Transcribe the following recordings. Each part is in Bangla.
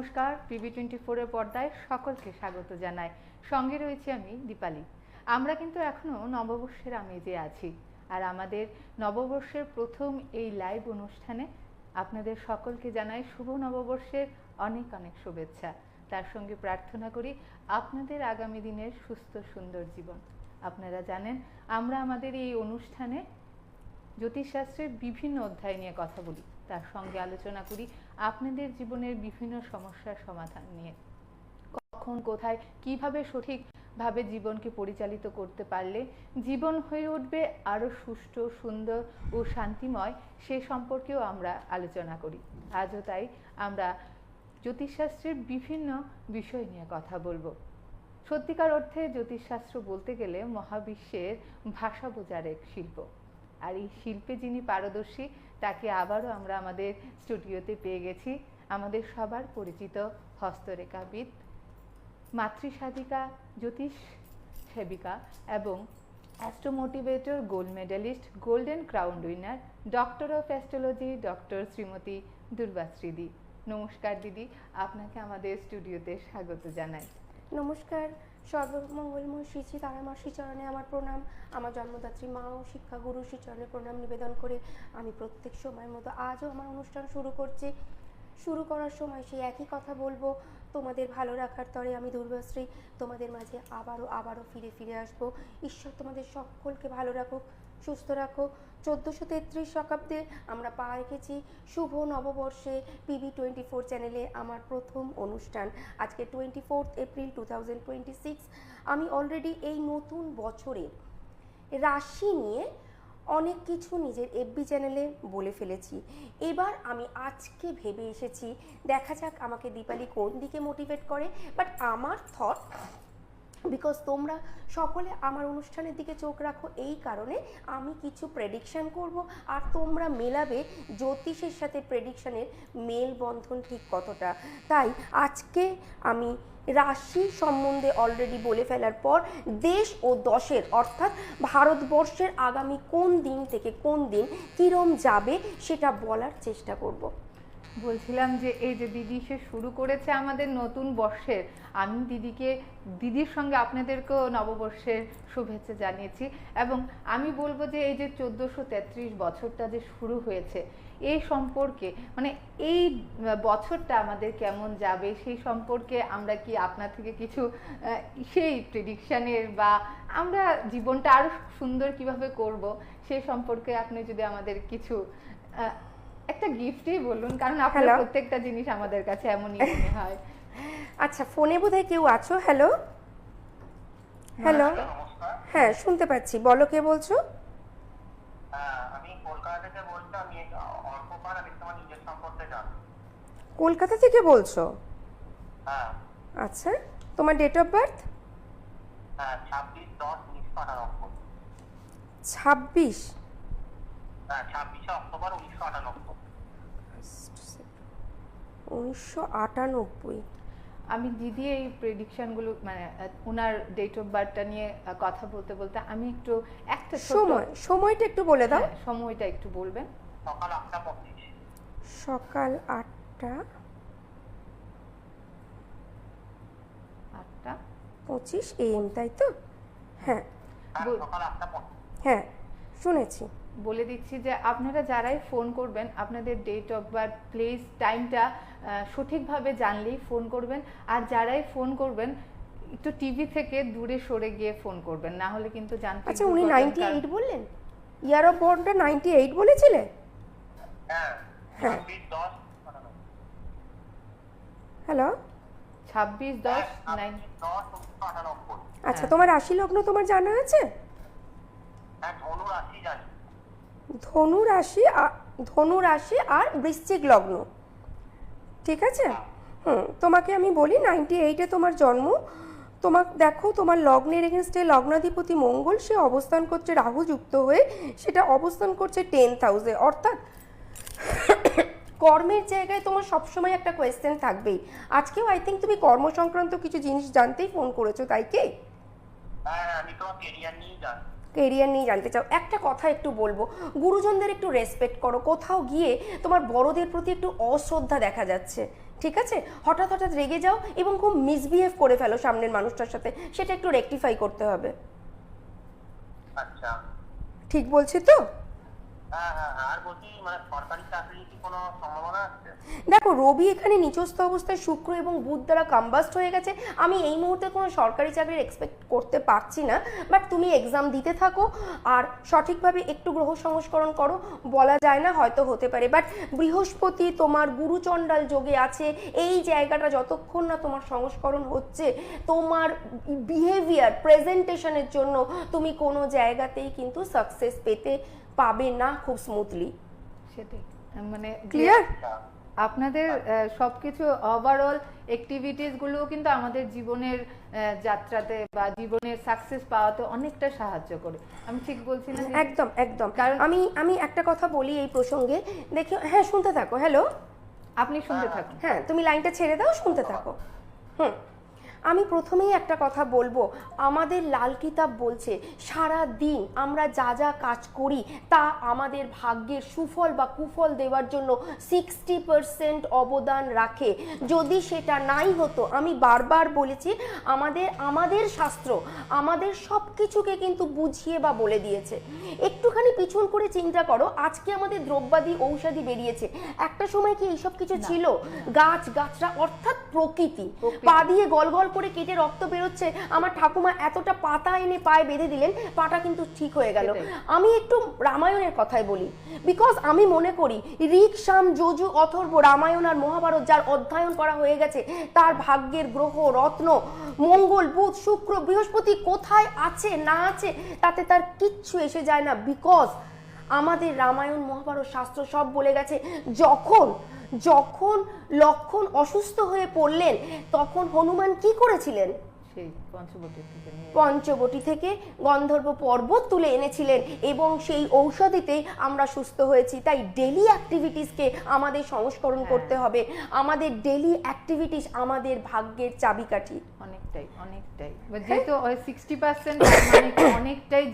নমস্কার, PB24 এর পর্দায় সকলকে স্বাগত জানাই। সঙ্গে রয়েছি আমি দীপালি। আমরা কিন্তু এখনো নববর্ষের আমেজে আছি, আর আমাদের নববর্ষের প্রথম এই লাইভ অনুষ্ঠানে আপনাদের সকলকে জানাই শুভ নববর্ষের অনেক অনেক শুভেচ্ছা। তার সঙ্গে প্রার্থনা করি আপনাদের আগামী দিনের সুস্থ সুন্দর জীবন। আপনারা জানেন আমরা আমাদের এই অনুষ্ঠানে জ্যোতিষশাস্ত্রের বিভিন্ন অধ্যায় নিয়ে কথা বলি, তার সঙ্গে আলোচনা করি আপনাদের জীবনের বিভিন্ন সমস্যার সমাধান নিয়ে। কখন কোথায় কিভাবে সঠিকভাবে জীবনকে পরিচালিত করতে পারলে জীবন হয়ে উঠবে আরও সুষ্ঠু, সুন্দর ও শান্তিময়, সে সম্পর্কেও আমরা আলোচনা করি। আজও তাই আমরা জ্যোতিষশাস্ত্রের বিভিন্ন বিষয় নিয়ে কথা বলবো। সত্যিকার অর্থে জ্যোতিষশাস্ত্র বলতে গেলে মহাবিশ্বের ভাষা বোঝার এক শিল্প, আর এই শিল্পে যিনি পারদর্শী তাকে আবারও আমরা আমাদের স্টুডিওতে পেয়ে গেছি। আমাদের সবার পরিচিত হস্তরেখাবিদ, মাতৃসাধিকা, জ্যোতিষ সেবিকা এবং astromotivator gold medalist, golden crown winner, doctor of astrology doctor Shrimati Durbashree di. নমস্কার দিদি, আপনাকে আমাদের স্টুডিওতে স্বাগত জানাই। নমস্কার। সর্বমঙ্গলময় শ্রী শ্রী তারামা শ্রীচরণে আমার প্রণাম। আমার জন্মদাত্রী মা ও শিক্ষাগুরু শ্রীচরণে প্রণাম নিবেদন করে আমি প্রত্যেক সময়ের মতো আজও আমার অনুষ্ঠান শুরু করছি। শুরু করার সময় সেই একই কথা বলবো, তোমাদের ভালো রাখার তরে আমি দুর্বাশ্রী তোমাদের মাঝে আবারও ফিরে আসবো। ঈশ্বর তোমাদের সকলকে ভালো রাখুক, সুস্থ রাখো। 1433 শতাব্দে আমরা পা রেখেছি শুভ নববর্ষে। PB24 চ্যানেলে আমার প্রথম অনুষ্ঠান আজকে 24 এপ্রিল 2026। আমি অলরেডি এই নতুন বছরে রাশি নিয়ে অনেক কিছু নিজের FB চ্যানেলে বলে ফেলেছি। এবার আমি আজকে ভেবে এসেছি, দেখা যাক আমাকে দীপালি কোন দিকে মোটিভেট করে। বাট আমার থট, বিকজ তোমরা সকলে আমার অনুষ্ঠানের দিকে চোখ রাখো, এই কারণে আমি কিছু প্রেডিকশান করব, আর তোমরা মেলাবে জ্যোতিষের সাথে প্রেডিকশানের মেলবন্ধন ঠিক কতটা। তাই আজকে আমি রাশি সম্বন্ধে অলরেডি বলে ফেলার পর দেশ ও দশের অর্থাৎ ভারতবর্ষের আগামী কোন দিন থেকে কোন দিন কীরম যাবে সেটা বলার চেষ্টা করব। বলছিলাম যে এই যে দিদি সে শুরু করেছে আমাদের নতুন বর্ষের, আমি দিদির সঙ্গে আপনাদেরকেও নববর্ষের শুভেচ্ছা জানিয়েছি। এবং আমি বলবো যে এই যে 1433 বছরটা যে শুরু হয়েছে, এই সম্পর্কে মানে এই বছরটা আমাদের কেমন যাবে সেই সম্পর্কে আমরা কি আপনার থেকে কিছু সেই প্রেডিকশানের বা আমরা জীবনটা আরো সুন্দর কিভাবে করব সেই সম্পর্কে আপনি যদি আমাদের কিছু একটা গিফটই বলুন, কারণ আপনার প্রত্যেকটা জিনিস আমাদের কাছে এমনই মনে হয়। আচ্ছা, ফোনে বোধহয় কেউ আছো? হ্যালো হ্যালো, হ্যাঁ শুনতে পাচ্ছি, বলো কে বলছো? আমি কলকাতা থেকে বলছি। আমি অল্পকাল আমি তোমার নিজের সম্পর্কে জানি। কলকাতা থেকে বলছো? হ্যাঁ। আচ্ছা, তোমার ডেট অফ বার্থ? 26/10/1998। 26? 26 অক্টোবর 1998। 1998। আমি দিদি এই প্রেডিকশনগুলো মানে ওনার ডেট অফ বার্থটা নিয়ে কথা বলতে বলতে আমি একটু একটা সময়টা একটু বলে দাও। সময়টা একটু বলবেন। সকাল 8:25। সকাল 8:25 AM, তাই তো? হ্যাঁ, সকাল 8:25। হ্যাঁ শুনেছি। বলে দিচ্ছি যে আপনারা যারাই ফোন করবেন আপনাদের ডেট অফ বার্থ, প্লেস, টাইমটা সঠিকভাবে জানলেই ফোন করবেন। আর যারাই ফোন করবেন একটু টিভি থেকে দূরে সরে গিয়ে ফোন করবেন, না হলে কিন্তু জানতে। আচ্ছা, উনি 98 বললেন? ইয়ার অফ বর্নটা 98 বলেছিলে? হ্যাঁ। 26/10। হ্যালো, 26/10/1998। আচ্ছা, তোমার রাশি লগ্ন তোমার জানা আছে? হ্যাঁ, ধনু রাশি জানি। ধনু রাশি আর বৃশ্চিক লগ্ন, ঠিক আছে? তোমাকে আমি বলি 98-এ তোমার জন্ম। তোমার দেখো, তোমার লগ্নের এগেনস্টে লগ্নাধিপতি মঙ্গল, সে অবস্থান করছে রাহু যুক্ত হয়ে, সেটা অবস্থান করছে 10th হাউসে। অর্থাৎ কর্মের জায়গায় তোমার সবসময় একটা কোয়েশ্চেন থাকবেই। আজকেও আই থিঙ্ক তুমি কর্ম সংক্রান্ত কিছু জিনিস জানতেই ফোন করেছো, তাই কি? হ্যাঁ, আমি তোমার কেরিয়ার নিয়ে জানি। কেরিয়ার নিয়ে জানতে চাও? একটা কথা একটু বলবো, গুরুজনদের একটু রেসপেক্ট করো। কোথাও গিয়ে তোমার বড়দের প্রতি একটু অশ্রদ্ধা দেখা যাচ্ছে, ঠিক আছে, হঠাৎ হঠাৎ রেগে যাও এবং খুব মিসবিহেভ করে ফেলো সামনের মানুষটার সাথে, সেটা একটু রেকটিফাই করতে হবে। আচ্ছা। ঠিক বলছি তো? হ্যাঁ হ্যাঁ হ্যাঁ। আর বলছি মানে সরকারি চাকরির কি কোনো সম্ভাবনা আছে? দেখো, রবি এখানে নিচস্থ অবস্থায় শুক্র এবং বুধ দ্বারা কম্বাস্ট হয়ে গেছে। আমি এই মুহূর্তে কোনো সরকারি চাকরির এক্সপেক্ট করতে পারছি না, বাট তুমি এক্সাম দিতে থাকো আর সঠিকভাবে একটু গ্রহ সংস্করণ করো, বলা যায় না, হয়তো হতে পারে। বাট বৃহস্পতি তোমার গুরুচণ্ডাল যোগে আছে, এই জায়গাটা যতক্ষণ না তোমার সংস্করণ হচ্ছে, তোমার বিহেভিয়ার প্রেজেন্টেশনের জন্য তুমি কোনো জায়গাতেই কিন্তু সাকসেস পেতে পাবে না খুব স্মুথলি। সেটাই, মানে ক্লিয়ার? আপনাদের সবকিছু ওভারঅল অ্যাক্টিভিটিস গুলো কিন্তু আমাদের জীবনের যাত্রাতে বা জীবনের সাকসেস পাওয়াতে অনেকটা সাহায্য করে। আমি ঠিক বলছি না? একদম একদম। কারণ আমি একটা কথা বলি এই প্রসঙ্গে, দেখি, হ্যাঁ শুনতে থাকো। হ্যালো, আপনি শুনতে থাকুন। হ্যাঁ তুমি লাইনটা ছেড়ে দাও, শুনতে থাকো। আমি প্রথমেই একটা কথা বলবো, আমাদের লাল কিতাব বলছে সারা দিন আমরা যা যা কাজ করি তা আমাদের ভাগ্যের সুফল বা কুফল দেওয়ার জন্য 60% অবদান রাখে। যদি সেটা নাই হতো, আমি বারবার বলেছি, আমাদের শাস্ত্র আমাদের সব কিছুকে কিন্তু বুঝিয়ে বা বলে দিয়েছে। একটুখানি পিছন করে চিন্তা করো, আজকে আমাদের দ্রব্যাদি ঔষধি বেরিয়েছে, একটা সময় কি এইসব কিছু ছিল? গাছ গাছরা অর্থাৎ প্রকৃতি, পা দিয়ে গল গল করে কেটে রক্ত বেরোচ্ছে, আমার ঠাকুমা এতটা পাতা এনে পায়ে বেঁধে দিলেন, পাটা কিন্তু ঠিক হয়ে গেল। আমি একটু রামায়ণের কথাই বলি, বিকজ আমি মনে করি ঋক, সাম, যজু, অথর্ব, রামায়ণ আর মহাভারত যার অধ্যয়ন করা হয়ে গেছে, তার ভাগ্যের গ্রহ রত্ন মঙ্গল, বুধ, শুক্র, বৃহস্পতি কোথায় আছে না আছে তাতে তার কিচ্ছু এসে যায় না। বিকজ আমাদের রামায়ণ, মহাভারত, শাস্ত্র সব বলে গেছে, যখন লক্ষণ অসুস্থ হয়ে পড়লেন তখন হনুমান কি করেছিলেন? সেই পঞ্চবটি থেকে গন্ধর্ব পর্বত তুলে এনেছিলেন এবং সেই ঔষধিতেই আমরা সুস্থ হয়েছি। তাই ডেলি অ্যাক্টিভিটিসকে আমাদের সংস্করণ করতে হবে। আমাদের ডেলি অ্যাক্টিভিটিস আমাদের ভাগ্যের চাবিকাঠি। অনেকটাই যেহেতু 60% মানে অনেকটাই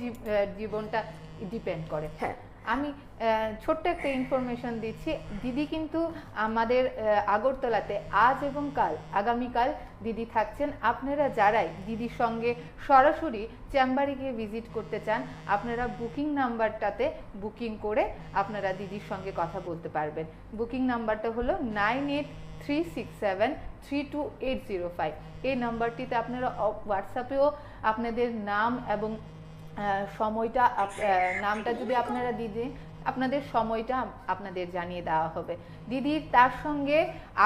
জীবনটা ডিপেন্ড করে। হ্যাঁ, আমি ছোট্ট একটা ইনফরমেশন দিচ্ছি। দিদি কিন্তু আমাদের আগরতলাতে আজ এবং আগামীকাল দিদি থাকছেন। আপনারা যারাই দিদির সঙ্গে সরাসরি চেম্বারে গিয়ে ভিজিট করতে চান, আপনারা বুকিং নাম্বারটাতে বুকিং করে আপনারা দিদির সঙ্গে কথা বলতে পারবেন। বুকিং নাম্বারটা হলো 9836732805। এই নাম্বারটিতে আপনারা হোয়াটসঅ্যাপেও আপনাদের নাম এবং সময়টা, নামটা যদি আপনারা দিদির আপনাদের সময়টা আপনাদের জানিয়ে দেওয়া হবে। দিদির তার সঙ্গে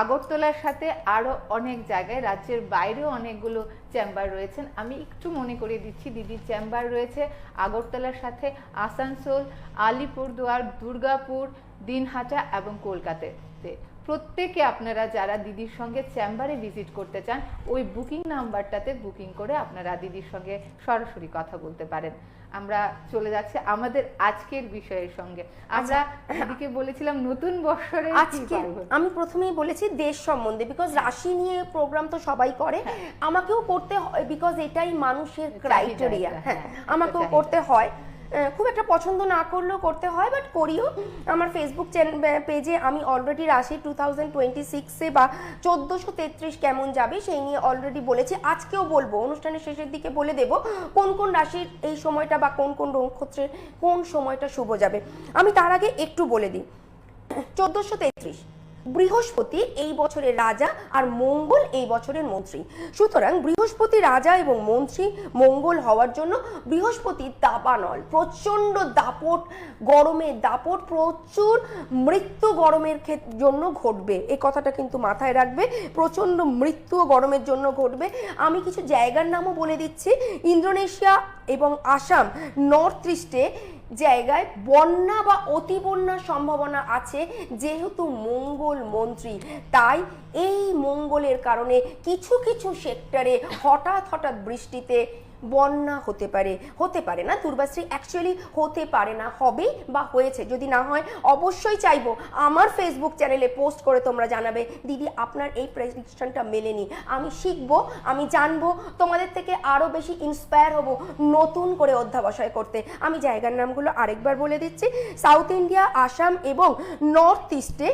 আগরতলার সাথে আরও অনেক জায়গায়, রাজ্যের বাইরেও অনেকগুলো চেম্বার রয়েছেন। আমি একটু মনে করিয়ে দিচ্ছি, দিদির চেম্বার রয়েছে আগরতলার সাথে আসানসোল, আলিপুরদুয়ার, দুর্গাপুর, দিনহাটা এবং কলকাতাতে। প্রত্যেকে আপনারা যারা দিদির সঙ্গে চেম্বারে ভিজিট করতে চান, ওই বুকিং নাম্বারটাতে বুকিং করে আপনারা দিদির সঙ্গে সরাসরি কথা বলতে পারেন। আমরা চলে যাচ্ছি আমাদের আজকের বিষয়ের সঙ্গে। আমরা দিদিকে বলেছিলাম নতুন বছরে আজকে আমি প্রথমেই বলেছি দেশ সম্বন্ধে, বিকজ রাশি নিয়ে প্রোগ্রাম তো সবাই করে, আমাকেও করতে হয়, বিকজ এটাই মানুষের ক্রাইটেরিয়া। হ্যাঁ, আমাকেও করতে হয়, খুব একটা পছন্দ না করলেও করতে হয়, বাট করিও। আমার ফেসবুক পেজে আমি অলরেডি রাশি 2026-এ বা 1433 কেমন যাবে সেই নিয়ে অলরেডি বলেছি। আজকেও বলবো, অনুষ্ঠানের শেষের দিকে বলে দেব কোন কোন রাশির এই সময়টা বা কোন কোন নক্ষত্রের কোন সময়টা শুভ যাবে। আমি তার আগে একটু বলে দিই, 1433 বৃহস্পতি এই বছরের রাজা আর মঙ্গল এই বছরের মন্ত্রী। সুতরাং বৃহস্পতি রাজা এবং মন্ত্রী মঙ্গল হওয়ার জন্য বৃহস্পতি দাবানল, প্রচন্ড দাপট, গরমের দাপট, প্রচুর মৃত্যু গরমের জন্য ঘটবে। এই কথাটা কিন্তু মাথায় রাখবে, প্রচন্ড মৃত্যু গরমের জন্য ঘটবে। আমি কিছু জায়গার নামও বলে দিচ্ছি। ইন্দোনেশিয়া এবং আসাম, নর্থ ইস্টে জায়গায় বন্যা বা অতি বন্যার সম্ভাবনা আছে, যেহেতু মঙ্গল মন্ত্রী। তাই এই মঙ্গলের কারণে কিছু কিছু সেক্টরে হঠাৎ বৃষ্টিতে বন্যা হতে পারে না, দুর্বাশ্রী অ্যাকচুয়ালি হতে পারে না, হবে বা হয়েছে। যদি না হয় অবশ্যই চাইবো আমার ফেসবুক চ্যানেলে পোস্ট করে তোমরা জানাবে, দিদি আপনার এই প্রেডিকশনটা মেলেনি। আমি শিখবো, আমি জানবো, তোমাদের থেকে আরও বেশি ইন্সপায়ার হব নতুন করে অধ্যাবসায় করতে। আমি জায়গার নামগুলো আরেকবার বলে দিচ্ছি। সাউথ ইন্ডিয়া, আসাম এবং নর্থ ইস্টে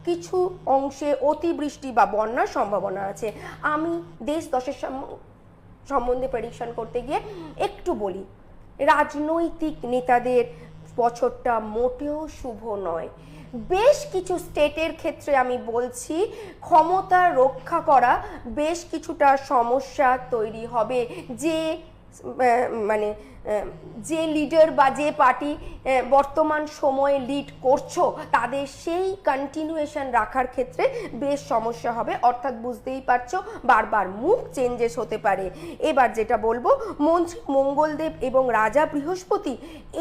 কিছু অংশে অতিবৃষ্টি বা বন্যার সম্ভাবনা আছে। আমি দেশ দশের সম্বন্ধে প্রেডিকশন করতে গিয়ে একটু বলি, রাজনৈতিক নেতাদের বছরটা মোটেও শুভ নয়। বেশ কিছু স্টেটের ক্ষেত্রে আমি বলছি ক্ষমতা রক্ষা করা বেশ কিছুটা সমস্যা তৈরি হবে। যে মানে যে লিডার বা যে পার্টি বর্তমান সময়ে লিড করছো তাদের সেই কন্টিনিউয়েশন রাখার ক্ষেত্রে বেশ সমস্যা হবে। অর্থাৎ বুঝতেই পারছো বারবার মুখ চেঞ্জেস হতে পারে। এবার যেটা বলবো, মন্ত্রী মঙ্গলদেব এবং রাজা বৃহস্পতি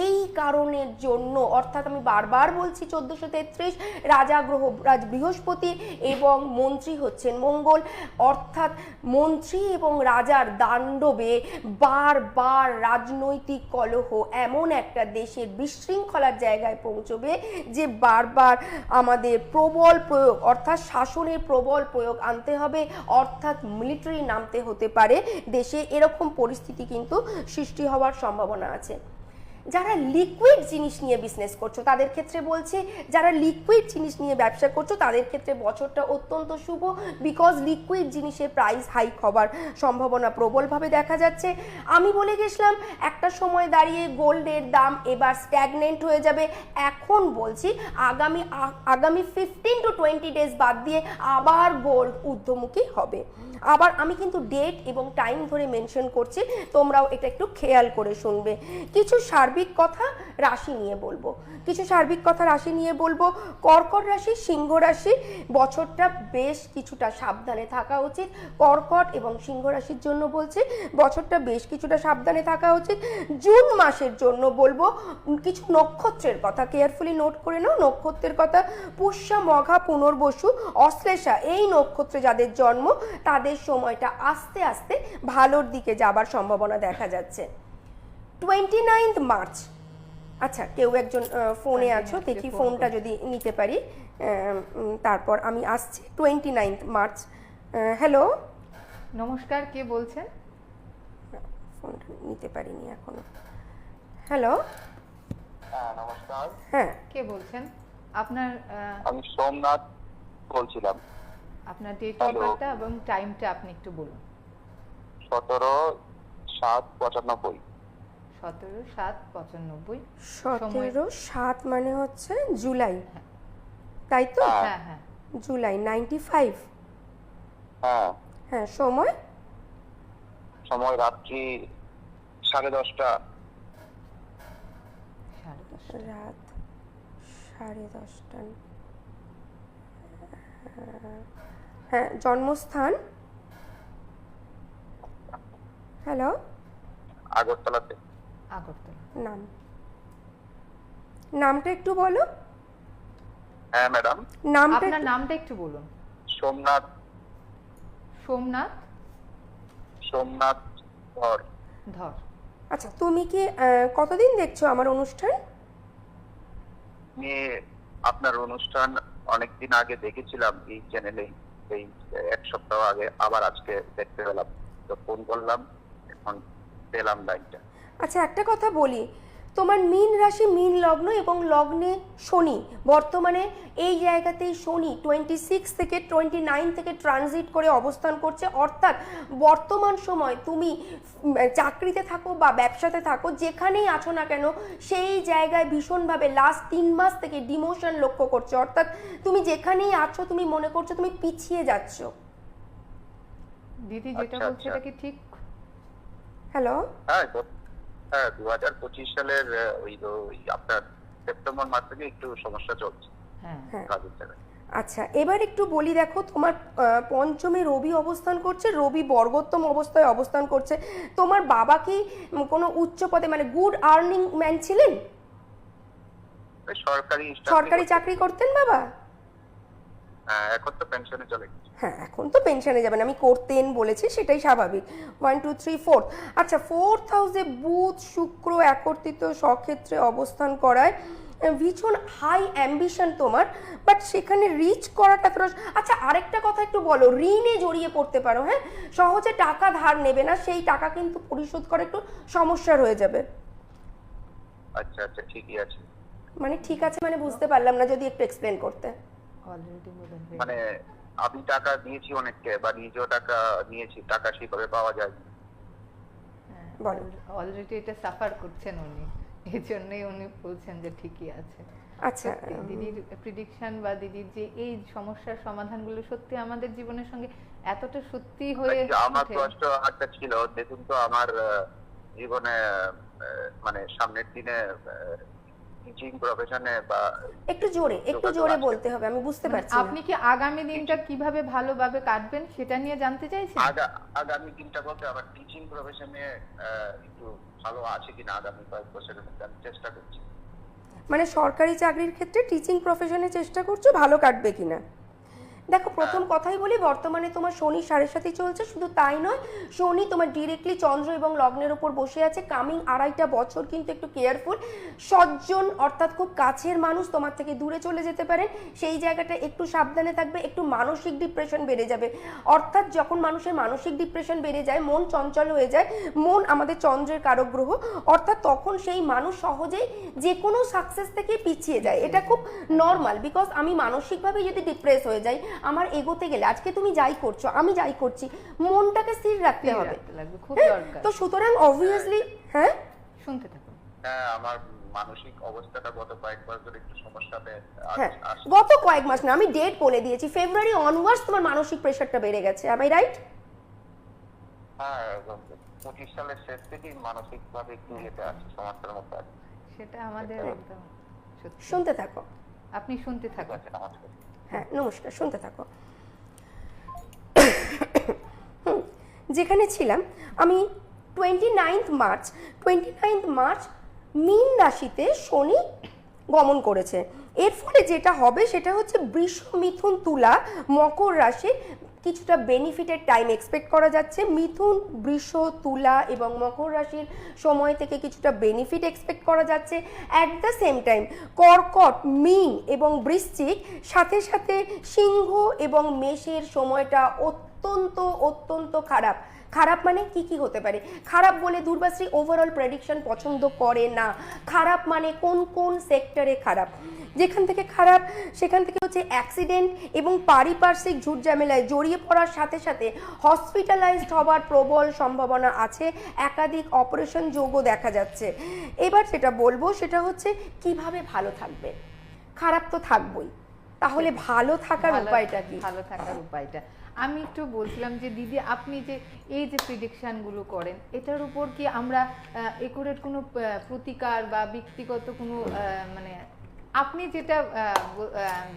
এই কারণের জন্য, অর্থাৎ আমি বারবার বলছি 1433 রাজা গ্রহ বৃহস্পতি এবং মন্ত্রী হচ্ছেন মঙ্গল, অর্থাৎ মন্ত্রী এবং রাজার দাণ্ডবে বারবার রাজনৈতিক কলহ এমন একটা দেশের বিশৃঙ্খলার জায়গায় পৌঁছবে যে বারবার আমাদের প্রবল প্রয়োগ অর্থাৎ শাসনের প্রবল প্রয়োগ আনতে হবে, অর্থাৎ মিলিটারি নামতে হতে পারে দেশে। এরকম পরিস্থিতি কিন্তু সৃষ্টি হওয়ার সম্ভাবনা আছে। যারা লিকুইড জিনিস নিয়ে বিজনেস করছো তাদের ক্ষেত্রে বলছি, যারা লিকুইড জিনিস নিয়ে ব্যবসা করছো তাদের ক্ষেত্রে বছরটা অত্যন্ত শুভ, বিকজ লিকুইড জিনিসের প্রাইস হাইক হবার সম্ভাবনা প্রবলভাবে দেখা যাচ্ছে। আমি বলে গেছিলাম একটা সময় দাঁড়িয়ে গোল্ডের দাম এবার স্ট্যাগনেন্ট হয়ে যাবে। এখন বলছি আগামী 15 to 20 ডেজ বাদ দিয়ে আবার গোল্ড ঊর্ধ্বমুখী হবে। আবার আমি কিন্তু ডেট এবং টাইম ধরে মেনশন করছি, তোমরাও এটা একটু খেয়াল করে শুনবে। কিছু সার্বিক কথা রাশি নিয়ে বলবো, কর্কট রাশি, সিংহ রাশি বছরটা বেশ কিছুটা সাবধানে থাকা উচিত। কর্কট এবং সিংহ রাশির জন্য বলছি বছরটা বেশ কিছুটা সাবধানে থাকা উচিত। জুন মাসের জন্য বলবো কিছু নক্ষত্রের কথা কেয়ারফুলি নোট করে নাও। নক্ষত্রের কথা পুষ্যা, মঘা, পুনর্বসু, অশ্লেষা এই নক্ষত্রে যাদের জন্ম তাদের সময়টা আস্তে আস্তে ভালোর দিকে যাবার সম্ভাবনা দেখা যাচ্ছে। 29 মার্চ, আচ্ছা কেউ একজন ফোনে আছো, দেখি ফোনটা যদি নিতে পারি, তারপর আমি আসছি। 29 মার্চ, হ্যালো, নমস্কার, কে বলছেন? ফোনটা নিতে পারিনি এখনো। হ্যালো, হ্যাঁ নমস্কার। হ্যাঁ কে বলছেন? আপনার আমি সোমনাথ বলছিলাম। আপনার ডেট অফ বার্থটা এবং টাইমটা আপনি একটু বলুন। 17/7/95। 17/7/95। 17/7 মানে হচ্ছে জুলাই, তাই তো? হ্যাঁ হ্যাঁ, জুলাই 95। হ্যাঁ হ্যাঁ, সময় রাত্রি 10:30। রাত 10:30। হ্যাঁ, জন্মস্থান? হ্যালো, আগরতলাতে। আগরতলা। নামটা একটু বলো। হ্যাঁ ম্যাডাম, আপনার নামটা একটু বলুন। সোমনাথ। সোমনাথ ধর। আচ্ছা, তুমি কি কতদিন দেখছো আমার অনুষ্ঠান? আমি আপনার অনুষ্ঠান অনেকদিন আগে দেখেছিলাম এই চ্যানেলে, এই 1 সপ্তাহ আগে, আবার আজকে দেখতে পেলাম, তো ফোন করলাম, এখন পেলাম লাইনটা। আচ্ছা, একটা কথা বলি, তোমার মীন রাশি, মীন লগ্ন এবং লগ্নে শনি, বর্তমানে এই জায়গাতেই শনি 26 থেকে 29 থেকে ট্রানজিট করে অবস্থান করছে। অর্থাৎ বর্তমান সময় তুমি চাকরিতে থাকো বা ব্যবসাতে থাকো, যেখানেই আছো না কেন সেই জায়গায় ভীষণভাবে লাস্ট 3 মাস থেকে ডিমোশন লক্ষ্য করছো। অর্থাৎ তুমি যেখানেই আছো তুমি মনে করছো তুমি পিছিয়ে যাচ্ছ। দিদি যেটা বলছে এটা কি ঠিক? হ্যালো, হ্যাঁ 2025 সালের ওই আপনার সেপ্টেম্বর মাস থেকে একটু সমস্যা চলছে কাজের জায়গায়। আচ্ছা, এবার একটু বলি, দেখো তোমার পঞ্চমে রবি অবস্থান করছে, রবি বর্গোত্তম অবস্থায় অবস্থান করছে। তোমার বাবা কি কোনো উচ্চ পদে মানে গুড আর্নিং ম্যান ছিলেন? সরকারি চাকরি করতেন বাবা? হ্যাঁ, এখন তো পেনশনে চলে গেছে। হ্যাঁ, এখন তো পেনশনে যাবেন, আমি করতেন বলেছি, সেটাই স্বাভাবিক। 1 2 3 4। আচ্ছা, 4th হাউসে বুধ শুক্র একত্রিত স্বক্ষেত্রে অবস্থান করায় ভীষণ হাই অ্যাম্বিশন তোমার, বাট সেখানে রিচ করাটা তো। আচ্ছা, আরেকটা কথা একটু বলো, ঋণে জড়িয়ে পড়তে পারো। হ্যাঁ, সহজে টাকা ধার নেবে না, সেই টাকা কিন্তু পরিশোধ করা একটু সমস্যা হয়ে যাবে। আচ্ছা ঠিকই আছে। মানে ঠিক আছে মানে বুঝতে পারলাম না, যদি একটু এক্সপ্লেন করতে। অলরেডি বোধন হয়ে মানে আমি টাকা দিয়েছি অনেককে, বা নিজেও টাকা নিয়েছি, টাকা সেভাবে পাওয়া যায়। বলো। অলরেডি এটা সাফার করছেন উনি, এই জন্যই উনি বলছেন যে ঠিকই আছে। আচ্ছা, সত্যি দিদির প্রিডিকশন বা দিদির যে এই সমস্যার সমাধানগুলো সত্যি আমাদের জীবনের সঙ্গে এতটা সত্যি হয়ে আমার ওঠে। প্রশ্ন একটা ছিল, দেখুন তো আমার জীবনে মানে সামনের দিনে টিচিং প্রফেশনে বা একটু জোরে বলতে হবে, আমি বুঝতে পারছি না। আপনি কি আগামী দিনটা কিভাবে ভালোভাবে কাটবেন সেটা নিয়ে জানতে চাইছেন? আগামী দিনটা বলতে আমার টিচিং প্রফেশনে একটু ভালো আছে কিনা আগামী কয়েক বছরের মধ্যে আমি চেষ্টা করছি। মানে সরকারি চাকরির ক্ষেত্রে টিচিং প্রফেশনে চেষ্টা করছো, ভালো কাটবে কিনা? দেখো, প্রথম কথাই বলি, বর্তমানে তোমার শনি 7.5 চলছে। শুধু তাই নয়, শনি তোমার ডিরেক্টলি চন্দ্র এবং লগ্নের উপর বসে আছে। কামিং 2.5 বছর কিন্তু একটু কেয়ারফুল। সজ্জন অর্থাৎ খুব কাছের মানুষ তোমার থেকে দূরে চলে যেতে পারে, সেই জায়গাটা একটু সাবধানে থাকবে। একটু মানসিক ডিপ্রেশন বেড়ে যাবে, অর্থাৎ যখন মানুষের মানসিক ডিপ্রেশন বেড়ে যায়, মন চঞ্চল হয়ে যায়, মন আমাদের চন্দ্রের কারক গ্রহ, অর্থাৎ তখন সেই মানুষ সহজেই যে কোনো সাকসেস থেকে পিছিয়ে যায়। এটা খুব নর্মাল, বিকজ আমি মানসিকভাবে যদি ডিপ্রেস হয়ে যাই, আমার এগোতে গেলে, আজকে তুমি যাই করছো আমি যাই করছি, মনটাকে স্থির রাখতে হবে, খুব দরকার। তো সুতরাং অবভিয়াসলি হ্যাঁ শুনতে থাকুন। আমার মানসিক অবস্থাটা গত কয়েক বছর ধরে একটু সমস্যাতে হ্যাঁ, গত কয়েক মাস না, আমি ডেট বলে দিয়েছি, ফেব্রুয়ারি অনওয়ার্ডস তোমার মানসিক প্রেশারটা বেড়ে গেছে। am I right? হ্যাঁ, 25 সালের শেষ থেকেই মানসিক ভাবে একটু ইয়েতে আছে, সমস্যার মধ্যে আছে। সেটা আমাদের একদম সত্যি। শুনতে থাকো। আপনি শুনতে থাকুন। ঠিক আছে, নমস্কার। হ্যাঁ, নমস্কার, শুনতে থাকো। যেখানে ছিলাম আমি, 29 মার্চ মীন রাশিতে শনি গমন করেছে। এর ফলে যেটা হবে সেটা হচ্ছে বৃষ, মিথুন, তুলা, মকর রাশি কিছুটা বেনিফিটেড টাইম এক্সপেক্ট করা যাচ্ছে। মিথুন, বৃষ, তুলা এবং মকর রাশির সময় থেকে কিছুটা বেনিফিট এক্সপেক্ট করা যাচ্ছে। অ্যাট দ্য সেম টাইম কর্কট, মীন এবং বৃশ্চিক, সাথে সাথে সিংহ এবং মেষের সময়টা অত্যন্ত খারাপ। খারাপ মানে কি কি হতে পারে? খারাপ বলে দুর্বাশ্রী ওভারঅল প্রেডিকশন পছন্দ করে না। খারাপ মানে কোন কোন সেক্টরে খারাপ? যেখান থেকে খারাপ সেখান থেকে হচ্ছে অ্যাক্সিডেন্ট এবং পারিপার্শ্বিক ঝুট ঝামেলায় জড়িয়ে পড়ার সাথে সাথে হসপিটালাইজড হওয়ার প্রবল সম্ভাবনা আছে। একাধিক অপারেশন যোগও দেখা যাচ্ছে। এবার যেটা বলবো সেটা হচ্ছে কিভাবে ভালো থাকবে। খারাপ তো থাকবই, তাহলে ভালো থাকার উপায়টা কি? ভালো থাকার উপায়টা আমি একটু বলছিলাম যে দিদি, আপনি যে এই যে প্রেডিকশন গুলো করেন, এটার উপর কি আমরা একুরেট কোনো প্রতিকার বা ব্যক্তিগত কোনো মানে আপনি যেটা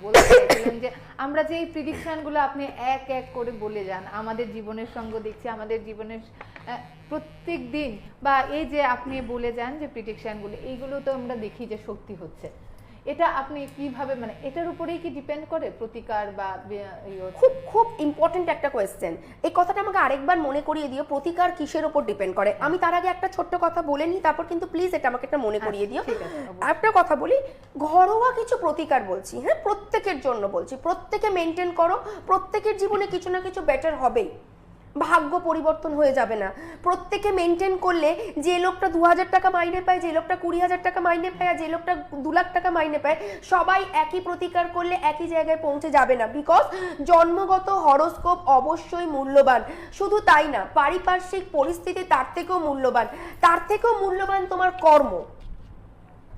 বলতে চাইছিলেন যে আমরা যে এই প্রেডিকশনগুলো আপনি এক এক করে বলে যান, আমাদের জীবনের সঙ্গে দেখছি, আমাদের জীবনের প্রত্যেক দিন, বা এই যে আপনি বলে যান যে প্রেডিকশনগুলো, এইগুলো তো আমরা দেখি যে সত্যি হচ্ছে, এটা আপনি কিভাবে, মানে এটার উপরেই কি ডিপেন্ড করে প্রতিকার বা খুব খুব ইম্পর্টেন্ট একটা কোয়েশ্চেন। এই কথাটা আমাকে আরেকবার মনে করিয়ে দিও, প্রতিকার কিসের উপর ডিপেন্ড করে। আমি তার আগে একটা ছোট্ট কথা বলে নিই, তারপর কিন্তু প্লিজ এটা আমাকে একটা মনে করিয়ে দিও। একটা কথা বলি, ঘরোয়া কিছু প্রতিকার বলছি, হ্যাঁ, প্রত্যেকের জন্য বলছি, প্রত্যেকে মেনটেন করো, প্রত্যেকের জীবনে কিছু না কিছু বেটার হবেই, ভাগ্য পরিবর্তন হয়ে যাবে না। প্রত্যেকে মেনটেন করলে, যে লোকটা 2000 টাকা মাইনে পায়, যে লোকটা 20,000 টাকা মাইনে পায়, আর যে লোকটা 2 লাখ টাকা মাইনে পায়, সবাই একই প্রতিকার করলে একই জায়গায় পৌঁছে যাবে না। বিকজ জন্মগত হরোস্কোপ অবশ্যই মূল্যবান, শুধু তাই না, পারিপার্শ্বিক পরিস্থিতি তার থেকেও মূল্যবান, তার থেকেও মূল্যবান তোমার কর্ম।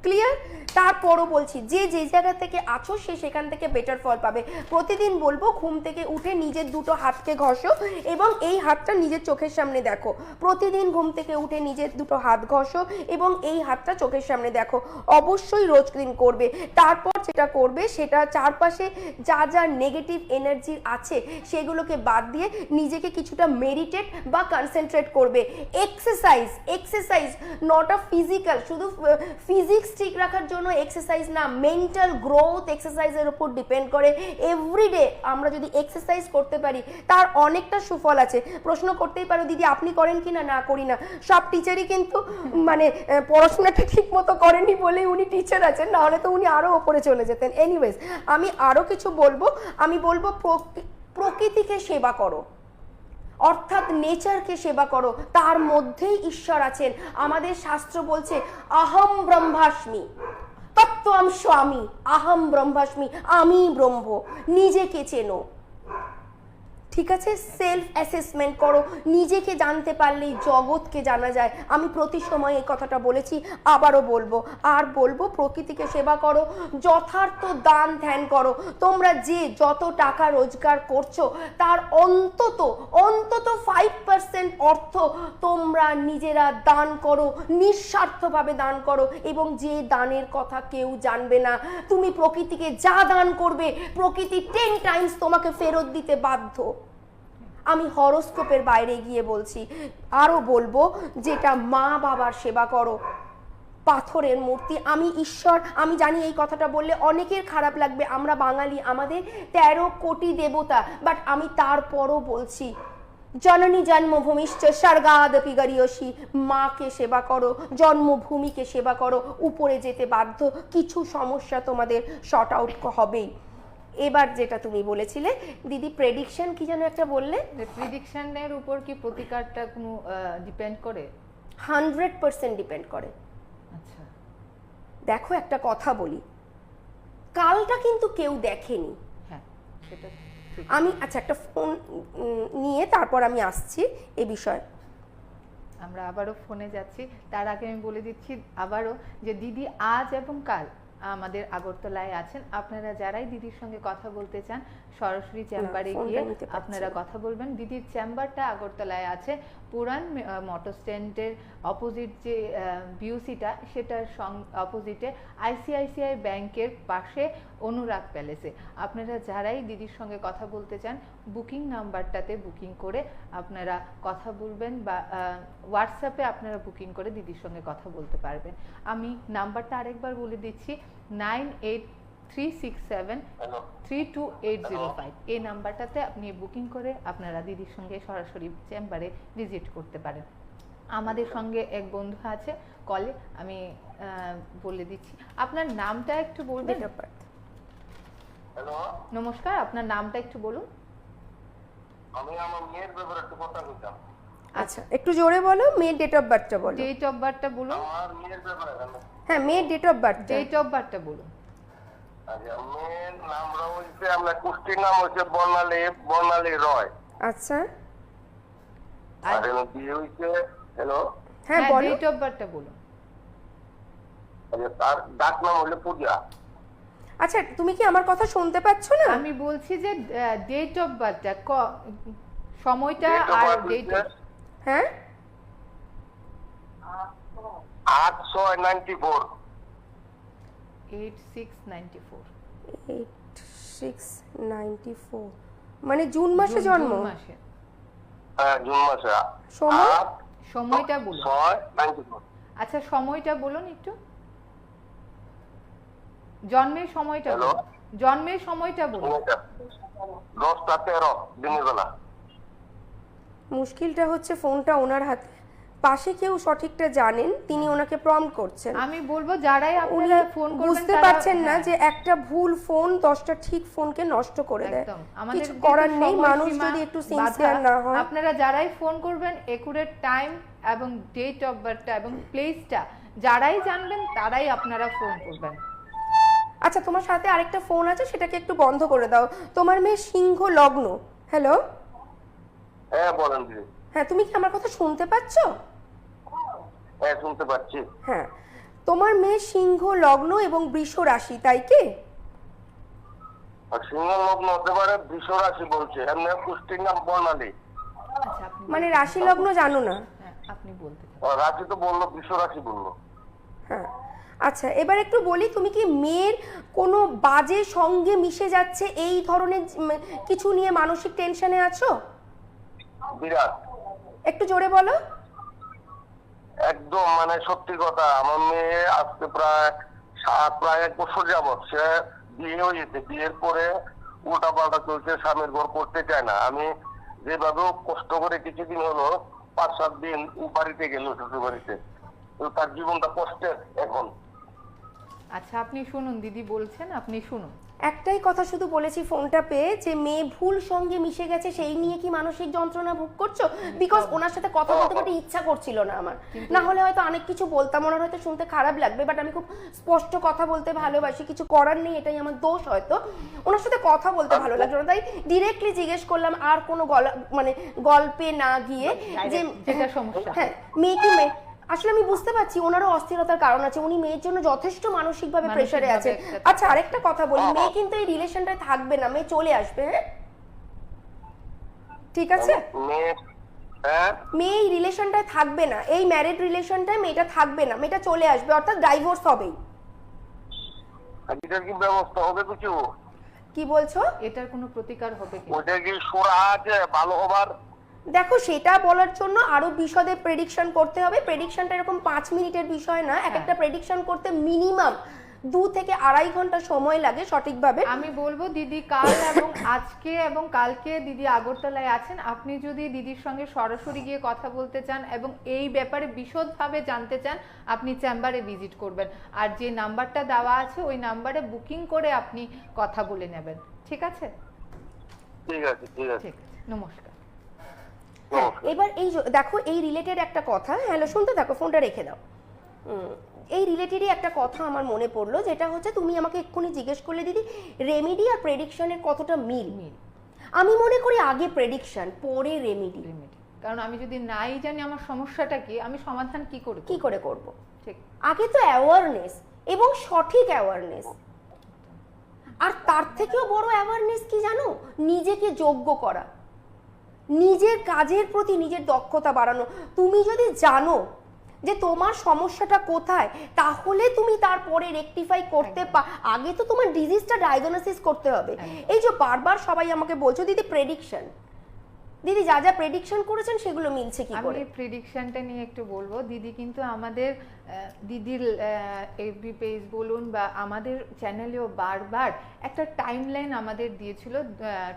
ক্লিয়ার? তারপরও বলছি, যে যে জায়গা থেকে আছো সে সেখান থেকে বেটার ফল পাবে। প্রতিদিন বলবো, ঘুম থেকে উঠে নিজের দুটো হাতকে ঘষো এবং এই হাতটা নিজের চোখের সামনে দেখো। প্রতিদিন ঘুম থেকে উঠে নিজের দুটো হাত ঘষো এবং এই হাতটা চোখের সামনে দেখো। অবশ্যই রোজ দিন করবে। তারপর যেটা করবে সেটা চারপাশে যা যা নেগেটিভ এনার্জি আছে সেগুলোকে বাদ দিয়ে নিজেকে কিছুটা মেডিটেট বা কনসেন্ট্রেট করবে। এক্সারসাইজ নট আ ফিজিক্যাল, শুধু ফিজিক্স ঠিক রাখার জন্য এক্সারসাইজ না, মেন্টাল গ্রোথ এক্সারসাইজের উপর ডিপেন্ড করে। এভরিডে আমরা যদি এক্সারসাইজ করতে পারি তার অনেকটা সুফল আছে। প্রশ্ন করতেই পারো, দিদি আপনি করেন কি না? না করি না। সব টিচারই কিন্তু মানে পড়াশোনাটা ঠিক মতো করেনি বলেই উনি টিচার আছেন, নাহলে তো উনি আরো ওপরে চলে যেতেন। এনিওয়েজ, আমি আরো কিছু বলবো। আমি বলবো প্রকৃতিকে সেবা করো, অর্থাৎ নেচারকে সেবা করো, তার মধ্যেই ঈশ্বর আছেন। আমাদের শাস্ত্র বলছে অহম ব্রহ্মাস্মি তৎ তত্ত্বম স্বামী আহম ব্রহ্মাস্মি, আমি ব্রহ্ম। নিজেকে চেনো, ঠিক আছে? সেলফ অ্যাসেসমেন্ট করো, নিজেকে জানতে পারলেই জগৎকে জানা যায়। আমি প্রতি সময় এই কথাটা বলেছি, আবারও বলবো, আর বলবো, প্রকৃতিকে সেবা করো, যথার্থ দান ধ্যান করো। তোমরা যে যত টাকা রোজগার করছো তার অন্তত 5% অর্থ তোমরা নিজেরা দান করো, নিঃস্বার্থভাবে দান করো, এবং যে দানের কথা কেউ জানবে না। তুমি প্রকৃতিকে যা দান করবে প্রকৃতি 10 টাইমস তোমাকে ফেরত দিতে বাধ্য। আমি হরোস্কোপের বাইরে গিয়ে বলছি, আরো বলবো, যেটা মা বাবার সেবা করো, পাথরের মূর্তি। আমি ঈশ্বর, আমি জানি এই কথাটা বললে অনেকের খারাপ লাগবে, আমরা বাঙালি, আমাদের 13 কোটি দেবতা, বাট আমি তারপরও বলছি, জননী জন্মভূমিশ্চ স্বর্গাদপি গরীয়সী। মাকে সেবা করো, জন্মভূমিকে সেবা করো, উপরে যেতে বাধ্য। কিছু সমস্যা তোমাদের শর্ট আউট হবেই। এবার যেটা তুমি বলেছিলে দিদি, প্রেডিকশন কি যেন একটা বললে? প্রেডিকশনের উপর কি প্রতিকারটা কোনো ডিপেন্ড করে? 100% ডিপেন্ড করে। আচ্ছা, দেখো একটা কথা বলি, কালটা কিন্তু কেউ দেখেনি। হ্যাঁ সেটা ঠিক। আমি আচ্ছা একটা ফোন নিয়ে তারপর আমি আসছি এ বিষয়ে। আমরা আবারও ফোনে যাচ্ছি, তার আগে আমি বলে দিচ্ছি আবারও যে দিদি আজ এবং কাল আমাদের আগরতলায় আছেন। আপনারা যারাই দিদির সঙ্গে কথা বলতে চান সরাসরি চেম্বারে গিয়ে আপনারা কথা বলবেন। দিদির চেম্বারটা আগরতলায় আছে, পুরান মোটর স্ট্যান্ডের অপোজিট যে বিউসিটা, সেটার অপোজিটে আইসিআইসিআই ব্যাংকের পাশে অনুরাগ প্যালেসে। আপনারা যারাই দিদির সঙ্গে কথা বলতে চান বুকিং নাম্বারটাতে বুকিং করে আপনারা কথা বলবেন, বা হোয়াটসঅ্যাপে আপনারা বুকিং করে দিদির সঙ্গে কথা বলতে পারবেন। আমি নাম্বারটা আরেকবার বলে দিচ্ছি, 9836732805। এই নাম্বারটাতে আপনি বুকিং করে আপনারা দিদির সঙ্গে সরাসরি চেম্বারে ভিজিট করতে পারেন। আমাদের সঙ্গে এক বন্ধু আছে কলে, আমি বলে দিচ্ছি। আপনার নামটা একটু বলবেন? হ্যালো, নমস্কার, আপনার নামটা একটু বলুন। আমি আমার মেয়ের ব্যাপারে একটু কথা বলতাম। আচ্ছা একটু জোরে বলো, মেয়ের ডেট অফ বার্থটা বলো। ডেট অফ বার্থটা বলুন। আমার মেয়ের ব্যাপারে হ্যাঁ, মেয়ের date of birth. Date of বার্থটা বলুন। আচ্ছা, মেয়ের নাম হচ্ছে, আমরা কুষ্টির নাম হচ্ছে বর্ণালী রয়। আচ্ছা আর বিয়ে হয়েছে, হ্যালো, হ্যাঁ বলো। ডেট অফ বার্থটা বলুন। আচ্ছা, তার ডাক নাম হলো পূজা। আচ্ছা তুমি কি আমার কথা শুনতে পাচ্ছ না? আমি বলছি যে ডেট অফ বার্থটা, সময়টা আর ডেট। হ্যাঁ 8694। 8694। 8694 মানে জুন মাসে জন্ম? জুন মাসে। হ্যাঁ, জুন মাসে। সময়? সময়টা বলুন। 9694। আচ্ছা সময়টা বলুন একটু, জন্মের সময়টা হ্যালো? বলুন। জন্মের সময়টা বলুন। 10টা 13 দিনের বেলা। মুশকিলটা হচ্ছে ফোনটা ওনার হাতে, পাশে কেউ সঠিকটা জানেন, তিনি ওনাকে প্রম্পট করছেন। আমি বলবো যারাই উনি আপনারা ফোন করবেন বুঝতে পারছেন না যে একটা ভুল ফোন 10টা ঠিক ফোনকে নষ্ট করে দেয়। একদম আমাদের কিছু করার যেহেতু নেই, মানুষ সময়সীমা যদি একটু বাঁধা, সিনসিয়ার না হয়। আপনারা যারাই ফোন করবেন একুরেট টাইম এবং ডেট অফ বার্থটা এবং প্লেসটা যারাই জানবেন তারাই আপনারা ফোন করবেন। আচ্ছা তোমার সাথে আরেকটা ফোন আছে, সেটাকে একটু বন্ধ করে দাও। তোমার মেয়ে সিংহ লগ্ন। হ্যালো, হ্যাঁ বলেন দিদি। হ্যাঁ তুমি কি আমার কথা শুনতে পাচ্ছ? হ্যাঁ শুনতে পাচ্ছি। হ্যাঁ, তোমার মেয়ে সিংহ লগ্ন এবং বৃষ রাশি, তাই কি? আর সিংহ লগ্ন হতে পারে, বৃষ রাশি বলছে, এমনি কুষ্টির নাম বর্ণালী। আচ্ছা আপনি মানে রাশি লগ্ন জানো না? হ্যাঁ আপনি বলতে পারেন। রাশি তো বললো, বৃষ রাশি বললো। হ্যাঁ আচ্ছা, এবার একটু বলি, তুমি কি মেয়ের কোনো বাজে সঙ্গে মিশে যাচ্ছে এই ধরনের কিছু নিয়ে মানসিক টেনশনে আছো? বিরাট। একটু জোরে বলো। একদম মানে সত্যি কথা, আমার মেয়ে আজকে প্রায় 1 বছর যাবত সে বিয়ে হয়েছে, বিয়ের পরে উল্টা পাল্টা চলছে, স্বামীর ঘর করতে চায় না। আমি যেভাবে কষ্ট করে কিছুদিন হলো 5-7 দিন বাড়িতে গেল, শ্বশুর বাড়িতে, তো তার জীবনটা কষ্টের এখন। আচ্ছা আপনি শুনুন, দিদি বলছেন, আপনি শুনুন। একটাই কথা শুধু বলেছি ফোনটা পেয়ে, যে মেয়ে ভুল সঙ্গে মিশে গেছে সেই নিয়ে কি মানসিক যন্ত্রণা ভোগ করছো? বিকজ ওনার সাথে কথা বলতে বলতে ইচ্ছা করছিল না আমার, না হলে হয়তো অনেক কিছু বলতাম, ওনার হয়তো শুনতে খারাপ লাগবে, বাট আমি খুব স্পষ্ট কথা বলতে ভালোবাসি, কিছু করার নেই, এটাই আমার দোষ হয়তো। ওনার সাথে কথা বলতে ভালো লাগলো না, তাই ডিরেক্টলি জিজ্ঞেস করলাম, আর কোনো মানে গল্পে না গিয়ে, যে যেটা সমস্যা। হ্যাঁ মেয়ে কি মেয়ে, আসলে আমি বুঝতে পারছি ওনারও অস্থিরতার কারণ আছে, উনি মেয়ের জন্য যথেষ্ট মানসিকভাবে প্রেসারে আছে। আচ্ছা আরেকটা কথা বলি, মেয়ে কিন্তু এই রিলেশনটায় থাকবে না, মেয়ে চলে আসবে। হ্যাঁ ঠিক আছে, মেয়ে এই রিলেশনটায় থাকবে না, এই ম্যারিড রিলেশনটায় মেয়েটা থাকবে না, মেয়েটা চলে আসবে, অর্থাৎ ডাইভোর্স হবেই। এটার কি ব্যবস্থা হবে কিছু? কি বলছো? এটার কোনো প্রতিকার হবে কি? ওটা কি সুরা আছে ভালো হবার? দেখো সেটা বলার জন্য আরো বিশদে প্রেডিকশন করতে হবে। প্রেডিকশনটা এরকম 5 মিনিটের বিষয় না, এক একটা প্রেডিকশন করতে মিনিমাম 2 থেকে 2.5 ঘন্টা সময় লাগে সঠিকভাবে। আমি বলবো দিদি কাল এবং আজকে এবং কালকে দিদি আগরতলায় আছেন, আপনি যদি দিদির সঙ্গে সরাসরি গিয়ে কথা বলতে চান এবং এই ব্যাপারে বিশদভাবে জানতে চান, আপনি চেম্বারে ভিজিট করবেন, আর যে নাম্বারটা দেওয়া আছে ওই নাম্বারে বুকিং করে আপনি কথা বলে নেবেন। ঠিক আছে? ঠিক আছে ঠিক আছে, ঠিক আছে, নমস্কার। এবার এই দেখো এই রিলেটেড একটা কথা, হ্যালো শুনতে থাকো, ফোনটা রেখে দাও। এই রিলেটেডই একটা কথা আমার মনে পড়লো, যেটা হচ্ছে তুমি আমাকে এক্ষুনি জিজ্ঞেস করলে দিদি রেমেডি আর প্রেডিকশনের কতটা মিল। আমি মনে করি আগে প্রেডিকশন পরে রেমেডি, কারণ আমি যদি নাই জানি আমার সমস্যাটা কি, আমি সমাধান কি করে করব। ঠিক, আগে তো অ্যাওয়ারনেস এবং সঠিক অ্যাওয়ারনেস, আর তার থেকেও বড় অ্যাওয়ারনেস কি জানো, নিজেকে যোগ্য করা, নিজের কাজের প্রতি নিজের দক্ষতা বাড়ানো। তুমি যদি জানো যে তোমার সমস্যাটা কোথায়, তাহলে তুমি তারপরে রেকটিফাই করতে আগে তো তোমার ডিজিজটা ডায়াগনোসিস করতে হবে। এই যে বারবার সবাই আমাকে বলছো দিদি প্রেডিকশন, দিদি যা যা প্রেডিকশন করেছেন সেগুলো মিলছে কি করে? আমি প্রেডিকশনটা নিয়ে একটু বলবো। দিদি কিন্তু আমাদের দিদির এফবি পেজ বলুন বা আমাদের চ্যানেলেও বারবার একটা টাইমলাইন আমাদের দিয়েছিল,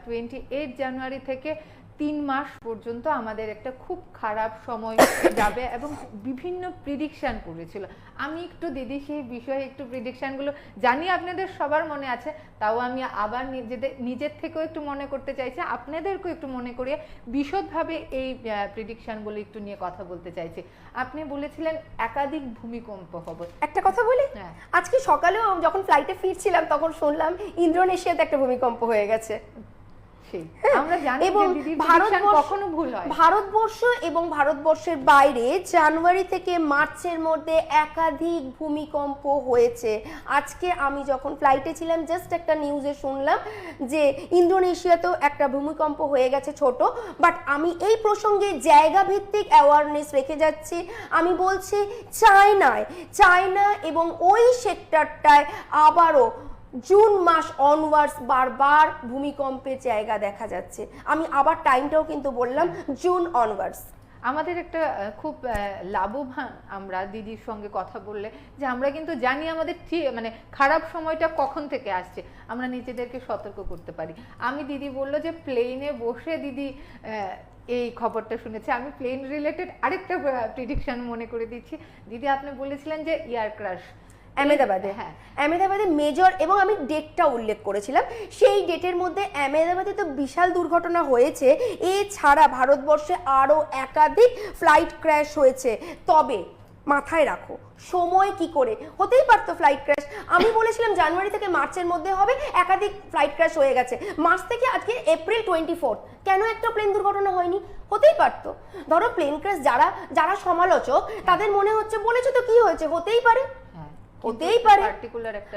28 জানুয়ারি থেকে 3 মাস পর্যন্ত আমাদের একটা খুব খারাপ সময় যাবে এবং বিভিন্ন প্রেডিকশন করেছিল। আমি একটু দিদি সেই বিষয়ে একটু প্রেডিকশনগুলো জানি আপনাদের সবার মনে আছে, তাও আমি আবার নিজের থেকেও একটু মনে করতে চাইছি, আপনাদেরকেও একটু মনে করিয়ে বিশদভাবে এই প্রেডিকশনগুলো একটু নিয়ে কথা বলতে চাইছি। আপনি বলেছিলেন একাধিক ভূমিকম্প হবে। একটা কথা বলি, আজকে সকালেও যখন ফ্লাইটে ফিরছিলাম তখন শুনলাম ইন্দোনেশিয়াতে একটা ভূমিকম্প হয়ে গেছে। আমরা জানি যে দিদির প্রেডিকশন কখনো ভুল হয়। ভারতবর্ষ এবং ভারতবর্ষের বাইরে জানুয়ারি থেকে মার্চের মধ্যে একাধিক ভূমিকম্প হয়েছে। আজকে আমি যখন ফ্লাইটে ছিলাম জাস্ট একটা নিউজে শুনলাম যে ইন্দোনেশিয়াতেও একটা ভূমিকম্প হয়ে গেছে ছোট। বাট আমি এই প্রসঙ্গে জায়গা ভিত্তিক অ্যাওয়ারনেস রেখে যাচ্ছি। আমি বলছি চায়না এবং ওই সেক্টরটায় আবারও জুন মাস অনওয়ার্ডস বারবার ভূমিকম্পের জায়গা দেখা যাচ্ছে। আমি আবার টাইমটাও কিন্তু বললাম, জুন অনওয়ার্ডস। আমাদের একটা খুব লাভবান আমরা দিদির সঙ্গে কথা বললে, যে আমরা কিন্তু জানি আমাদের মানে খারাপ সময়টা কখন থেকে আসছে, আমরা নিজেদেরকে সতর্ক করতে পারি। আমি দিদি বললো যে প্লেনে বসে দিদি এই খবরটা শুনেছে। আমি প্লেন রিলেটেড আরেকটা প্রেডিকশন মনে করে দিচ্ছি। দিদি আপনি বলেছিলেন যে এয়ার ক্র্যাশ আহমেদাবাদে, হ্যাঁ আহমেদাবাদে মেজর, এবং আমি ডেটটা উল্লেখ করেছিলাম। সেই ডেটের মধ্যে আহমেদাবাদে তো বিশাল দুর্ঘটনা হয়েছে, এছাড়া ভারতবর্ষে আরও একাধিক ফ্লাইট ক্র্যাশ হয়েছে। তবে মাথায় রাখো সময় কি করে হতেই পারতো ফ্লাইট ক্র্যাশ। আমি বলেছিলাম জানুয়ারি থেকে মার্চের মধ্যে হবে, একাধিক ফ্লাইট ক্র্যাশ হয়ে গেছে। মার্চ থেকে আজকে এপ্রিল 24, কেন একটা প্লেন দুর্ঘটনা হয়নি? হতেই পারতো। ধরো প্লেন ক্র্যাশ যারা সমালোচক তাদের মনে হচ্ছে বলেছে তো কি হয়েছে, হতেই পারে, হতেই পারে।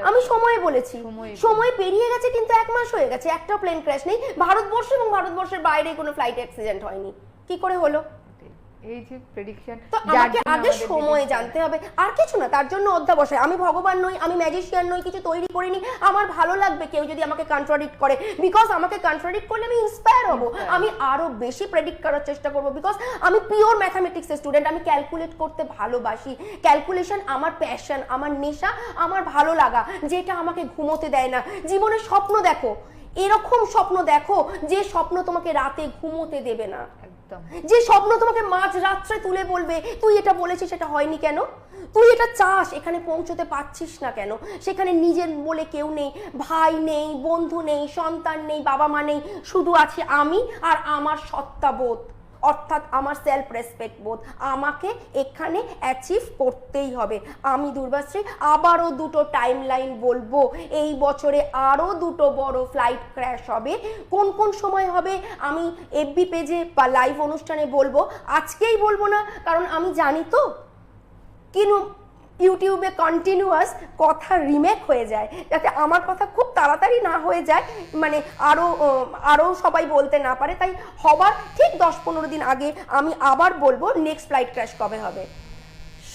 আমি সময় বলেছি, সময় পেরিয়ে গেছে কিন্তু 1 মাস হয়ে গেছে, একটা প্লেন ক্র্যাশ নেই। ভারতবর্ষ এবং ভারতবর্ষের বাইরে কোনো ফ্লাইট অ্যাক্সিডেন্ট হয়নি, কি করে হলো? এই যে প্রেডিকশন, তো আমাকে আগে সময় জানতে হবে, আর কিছু না। তার জন্য অধ্যাবসায়। আমি ভগবান নই, আমি ম্যাজিশিয়ান নই, কিছু তৈরি করিনি। আমার ভালো লাগবে কেউ যদি আমাকে কন্ট্রাডিক্ট করে, বিকজ আমাকে কন্ট্রাডিক্ট করলে আমি ইন্সপায়ার হব, আমি আরো বেশি প্রেডিক্ট করার চেষ্টা করব। বিকজ আমি পিওর ম্যাথামেটিক্সের স্টুডেন্ট, আমি ক্যালকুলেট করতে ভালোবাসি। ক্যালকুলেশন আমার প্যাশন, আমার নেশা, আমার ভালো লাগা, যেটা আমাকে ঘুমোতে দেয় না। জীবনে স্বপ্ন দেখো, এরকম স্বপ্ন দেখো যে স্বপ্ন তোমাকে রাতে ঘুমোতে দেবে না, একদম যে স্বপ্ন তোমাকে মাঝ রাত্রে তুলে বলবে তুই এটা বলেছিস সেটা হয়নি কেন, তুই এটা চাস এখানে পৌঁছতে পারছিস না কেন, সেখানে নিজের বলে কেউ নেই, ভাই নেই, বন্ধু নেই, সন্তান নেই, বাবা মা নেই, শুধু আছি আমি আর আমার সত্তাবোধ, অর্থাৎ আমার সেলফ রেসপেক্ট বোধ, আমাকে এখানে অ্যাচিভ করতেই হবে। আমি দুর্বাশ্রী আবারও দুটো টাইম লাইন বলবো, এই বছরে আরও দুটো বড় ফ্লাইট ক্র্যাশ হবে। কোন কোন সময় হবে আমি এফবি পেজে বা লাইভ অনুষ্ঠানে বলবো, আজকেই বলবো না, কারণ আমি জানি তো কিন্তু ইউটিউবে কন্টিনিউয়াস কথা রিমেক হয়ে যায়, যাতে আমার কথা খুব তাড়াতাড়ি না হয়ে যায়, মানে আরও সবাই বলতে না পারে, তাই হবার ঠিক 10-15 দিন আগে আমি আবার বলবো নেক্সট ফ্লাইট ক্র্যাশ কবে হবে।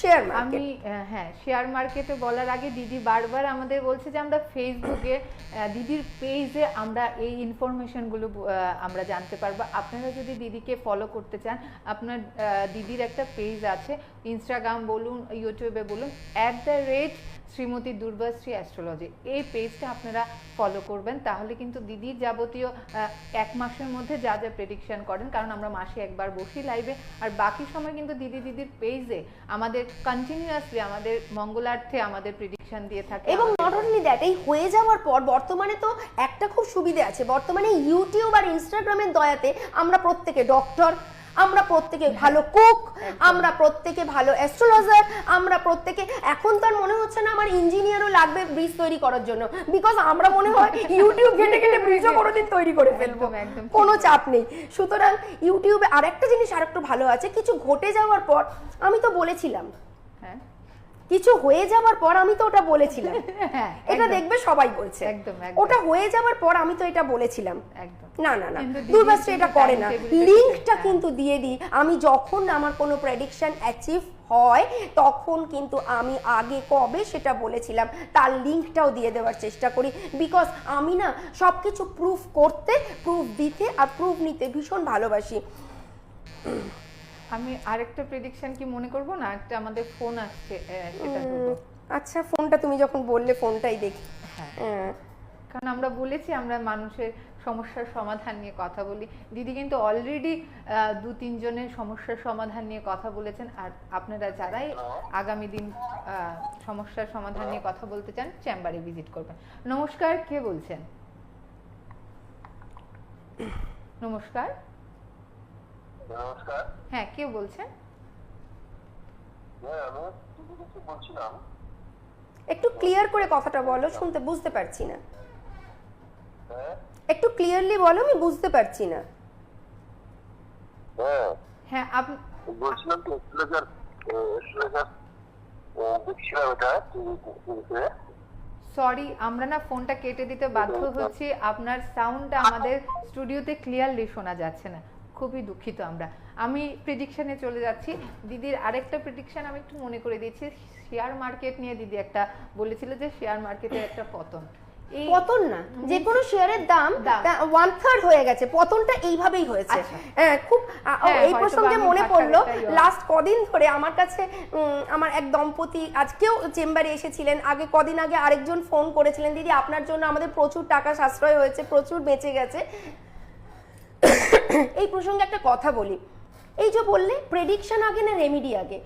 শেয়ার মার্কেট, আমি হ্যাঁ, শেয়ার মার্কেটে বলার আগে দিদি বারবার আমাদের বলছে যে আমরা ফেসবুকে দিদির পেজে আমরা এই ইনফরমেশনগুলো আমরা জানতে পারবো। আপনারা যদি দিদিকে ফলো করতে চান, আপনার দিদির একটা পেজ আছে, ইনস্টাগ্রাম বলুন, ইউটিউবে বলুন, শ্রীমতী দুর্বাশ্রী অ্যাস্ট্রোলজি, এই পেজটা আপনারা ফলো করবেন। তাহলে কিন্তু দিদির যাবতীয় এক মাসের মধ্যে যা যা প্রেডিকশন করেন, কারণ আমরা মাসে একবার বসি লাইভে, আর বাকি সময় কিন্তু দিদির পেজে আমাদের কন্টিনিউয়াসলি আমাদের মঙ্গলার্থে আমাদের প্রেডিকশন দিয়ে থাকে। এবং নট অনলি দ্যাট, এই হয়ে যাওয়ার পর বর্তমানে তো একটা খুব সুবিধা আছে, বর্তমানে ইউটিউব আর ইনস্টাগ্রামের দয়াতে আমরা প্রত্যেকে ডক্টর, আমরা প্রত্যেকে ভালো কুক, আমরা প্রত্যেকে ভালো অ্যাস্ট্রোলজার, আমরা প্রত্যেকে, এখন তো আর মনে হচ্ছে না আমার ইঞ্জিনিয়ারও লাগবে ব্রিজ তৈরি করার জন্য, বিকজ আমরা মনে হয় ইউটিউব ঘেটে ঘেটে ব্রিজও কোনোদিন তৈরি করে ফেলবো, কোনো চাপ নেই। সুতরাং ইউটিউবে আরেকটা জিনিস আরেকটু ভালো আছে, কিছু ঘটে যাওয়ার পর, আমি তো বলেছিলাম, হ্যাঁ কিছু হয়ে যাওয়ার পর আমি তো ওটা বলেছিলাম, হ্যাঁ এটা দেখবে সবাই বলছে, একদম ওটা হয়ে যাওয়ার পর আমি তো এটা বলেছিলাম, একদম না না না, দুর্বাশ্রী এটা করে না, লিঙ্কটা কিন্তু দিয়ে দিই, আমি যখন আমার কোনো প্রেডিকশন অ্যাচিভ হয় তখন কিন্তু আমি আগে কবে সেটা বলেছিলাম তার লিঙ্কটাও দিয়ে দেওয়ার চেষ্টা করি, বিকজ আমি না সব কিছু প্রুফ করতে, প্রুফ দিতে আর প্রুফ নিতে ভীষণ ভালোবাসি। আমি আরেকটা প্রেডিকশন কি মনে করব না, একটা আমাদের ফোন আসছে সেটা বলবো। আচ্ছা, ফোনটা তুমি যখন বললে ফোনটাই দেখি। হ্যাঁ, কারণ আমরা বলেছি আমরা মানুষের সমস্যার সমাধান নিয়ে কথা বলি, দিদি কিন্তু অলরেডি 2-3 জনের সমস্যার সমাধান নিয়ে কথা বলেছেন। আর আপনারা যারাই আগামী দিন সমস্যার সমাধান নিয়ে কথা বলতে চান, চেম্বারে ভিজিট করবেন। নমস্কার, কে বলছেন? নমস্কার, নমস্কার। হ্যাঁ কে বলছেন? হ্যাঁ, আমি কিছু বলছিলাম। একটু ক্লিয়ার করে কথাটা বলো, শুনতে বুঝতে পারছি না। হ্যাঁ একটু ক্লিয়ারলি বলো, আমি বুঝতে পারছি না। হ্যাঁ হ্যাঁ আপনি বলছিলাম তো এস্ট্রোলজার দেখছিলাম এটা টিভিতে। সরি, আমরা না ফোনটা কেটে দিতে বাধ্য হচ্ছি, আপনার সাউন্ডটা আমাদের স্টুডিওতে ক্লিয়ারলি শোনা যাচ্ছে না, খুবই দুঃখিত আমরা। আমি প্রেডিকশনে চলে যাচ্ছি। দিদির আরেকটা প্রেডিকশন আমি একটু মনে করে দিচ্ছি, শেয়ার মার্কেট নিয়ে দিদি একটা বলেছিল যে শেয়ার মার্কেটের একটা পতন, এই পতন না, যে কোনো শেয়ারের দাম 1/3 হয়ে গেছে, পতনটা এইভাবেই হয়েছে। খুব এই প্রসঙ্গে মনে পড়লো, লাস্ট কদিন ধরে আমার কাছে আমার এক দম্পতি আজকেও চেম্বারে এসেছিলেন, আগে কদিন আগে আরেকজন ফোন করেছিলেন, দিদি আপনার জন্য আমাদের প্রচুর টাকা সাশ্রয় হয়েছে, প্রচুর বেঁচে গেছে। এই প্রসঙ্গে একটা কথা বলি, এই যে বললে প্রেডিকশন আগে না রেমেডি আগে,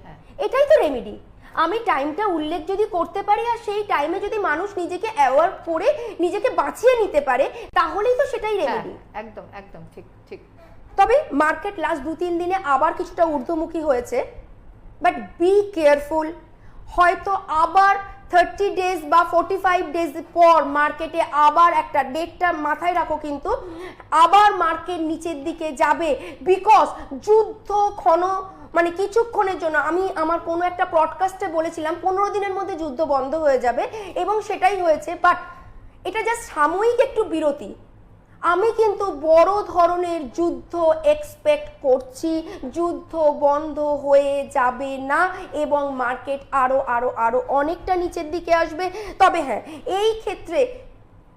এটাই তো রেমেডি। আমি টাইমটা উল্লেখ যদি করতে পারি আর সেই টাইমে যদি মানুষ নিজেকে অ্যাওয়ার্ড করে নিজেকে বাঁচিয়ে নিতে পারে, তাহলেই তো সেটাই রেমেডি। একদম একদম ঠিক ঠিক। তবে মার্কেট লাস্ট 2-3 দিনে আবার কিছুটা ঊর্ধ্বমুখী হয়েছে, বাট বি কেয়ারফুল, হয়তো আবার 30 ডেজ বা 45 ডেজ পর মার্কেটে আবার একটা ডেটটা মাথায় রাখো, কিন্তু আবার মার্কেট নিচের দিকে যাবে, বিকজ যুদ্ধ মানে কিছুক্ষণের জন্য, আমি আমার কোনো একটা ব্রডকাস্টে বলেছিলাম 15 দিনের মধ্যে যুদ্ধ বন্ধ হয়ে যাবে, এবং সেটাই হয়েছে, বাট এটা জাস্ট সাময়িক একটু বিরতি। আমি কিন্তু বড় ধরনের যুদ্ধ এক্সপেক্ট করছি, যুদ্ধ বন্ধ হয়ে যাবে না এবং মার্কেট আরো আরো আরো অনেকটা নিচের দিকে আসবে। তবে হ্যাঁ, এই ক্ষেত্রে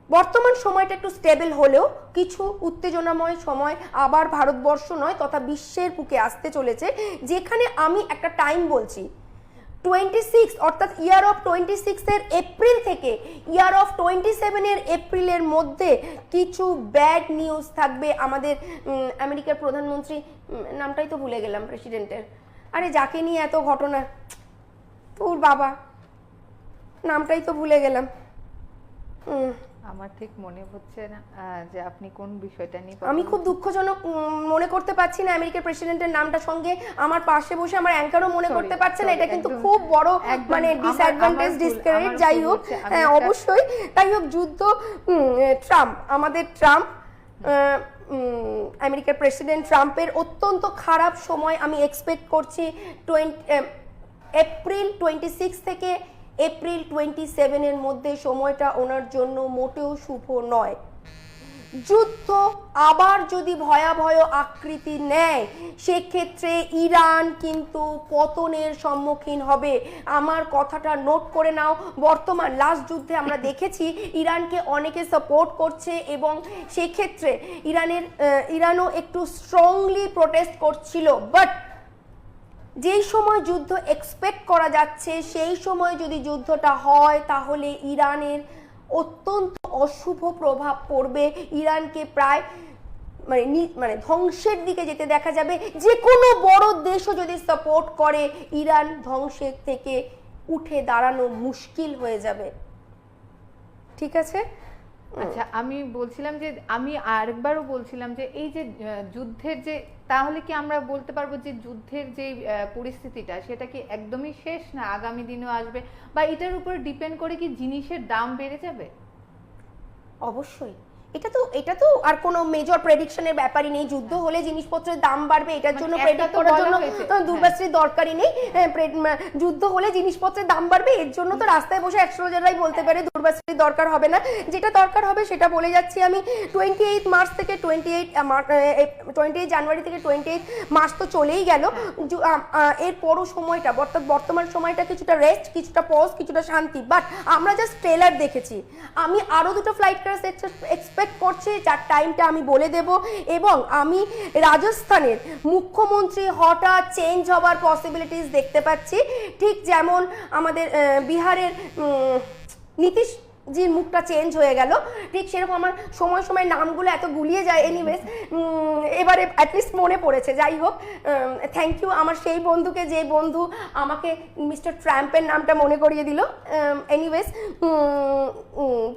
বর্তমান সময়টা একটু স্টেবল হলেও কিছু উত্তেজনাময় সময় আবার ভারতবর্ষ নয় তথা বিশ্বের বুকে আসতে চলেছে, যেখানে আমি একটা টাইম বলছি, 26 অর্থাৎ ইয়ার অফ 26 এর এপ্রিল থেকে ইয়ার অফ 27 এর এপ্রিলের মধ্যে কিছু ব্যাড নিউজ থাকবে আমাদের আমেরিকার প্রধানমন্ত্রী, নামটাই তো ভুলে গেলাম প্রেসিডেন্টের, আরে যাকে নিয়ে এত ঘটনা, তোর বাবা নামটাই তো ভুলে গেলাম। আমার ঠিক মনে হচ্ছে না যে আপনি কোন বিষয়টা নিয়ে আমি খুব দুঃখজনক মনে করতে পারছি না আমেরিকার প্রেসিডেন্টের নামটা, সঙ্গে আমার পাশে বসে আমার অ্যাঙ্কারও মনে করতে পারছে না, এটা কিন্তু খুব বড় মানে ডিসঅ্যাডভান্টেজ ডিসকারেজ। যাই হোক, হ্যাঁ অবশ্যই, তাই হোক, যুদ্ধ, ট্রাম্প, আমাদের ট্রাম্প, আমেরিকার প্রেসিডেন্ট ট্রাম্পের অত্যন্ত খারাপ সময় আমি এক্সপেক্ট করছি এপ্রিল 26 থেকে এপ্রিল 27 এর মধ্যে। সময়টা ওনার জন্য মোটেও শুভ নয়। যুদ্ধ আবার যদি ভয়াবহ আকৃতি নেয় সেক্ষেত্রে ইরান কিন্তু পতনের সম্মুখীন হবে। আমার কথাটা নোট করে নাও। বর্তমান লাস্ট যুদ্ধে আমরা দেখেছি ইরানকে অনেকে সাপোর্ট করছে এবং সেক্ষেত্রে ইরানও একটু স্ট্রংলি প্রোটেস্ট করছিল, বাট যেই সময় যুদ্ধ এক্সপেক্ট করা যাচ্ছে সেই সময় যদি যুদ্ধটা হয় তাহলে ইরানের অত্যন্ত অশুভ প্রভাব পড়বে। ইরানকে প্রায় মানে ধ্বংসের দিকে যেতে দেখা যাবে। যে কোনো বড় দেশও যদি সাপোর্ট করে ইরান ধ্বংসের থেকে উঠে দাঁড়ানো মুশকিল হয়ে যাবে। ঠিক আছে? আচ্ছা, আমি বলছিলাম যে আমি আরেকবারও বলছিলাম যে এই যে যুদ্ধের যে, তাহলে কি আমরা বলতে পারবো যে যুদ্ধের যে পরিস্থিতিটা সেটা কি একদমই শেষ, না আগামী দিনেও আসবে, বা এটার উপর ডিপেন্ড করে কি জিনিসের দাম বেড়ে যাবে? অবশ্যই, এটা তো আর কোনো মেজর প্রেডিকশনের ব্যাপারই নেই। যুদ্ধ হলে জিনিসপত্রের দাম বাড়বে, এটার জন্য প্রেডিক্ট করার জন্য দুর্বাশ্রীর দরকারই নেই। যুদ্ধ হলে জিনিসপত্রের দাম বাড়বে, এর জন্য তো রাস্তায় বসে 100 জনেরাই বলতে পারে দুর্বাশ্রীর দরকার হবে না। যেটা দরকার হবে সেটা বলে যাচ্ছি আমি। 28 মার্চ থেকে 28 জানুয়ারি থেকে 28 মার্চ তো চলেই গেল। এর পরও সময়টা বর্তমান সময়টা কিছুটা রেস্ট, কিছুটা পজ, কিছুটা শান্তি। বাট আমরা জাস্ট ট্রেলার দেখেছি। আমি আরো দুটো ফ্লাইট ক্র্যাশ এক্সপেক্ট করছি, যার টাইমটা আমি বলে দেব। এবং আমি রাজস্থানের মুখ্যমন্ত্রী হঠাৎ চেঞ্জ হবার পসিবিলিটিস দেখতে পাচ্ছি, ঠিক যেমন আমাদের বিহারের নীতিশ জির মুখটা চেঞ্জ হয়ে গেল, ঠিক সেরকম আমার সময় সময় নামগুলো এত গুলিয়ে যায়। এনিওয়েজ, এবারে অ্যাটলিস্ট মনে পড়েছে। যাই হোক, থ্যাংক ইউ আমার সেই বন্ধুকে, যে বন্ধু আমাকে মিস্টার ট্রাম্পের নামটা মনে করিয়ে দিল। এনিওয়েজ,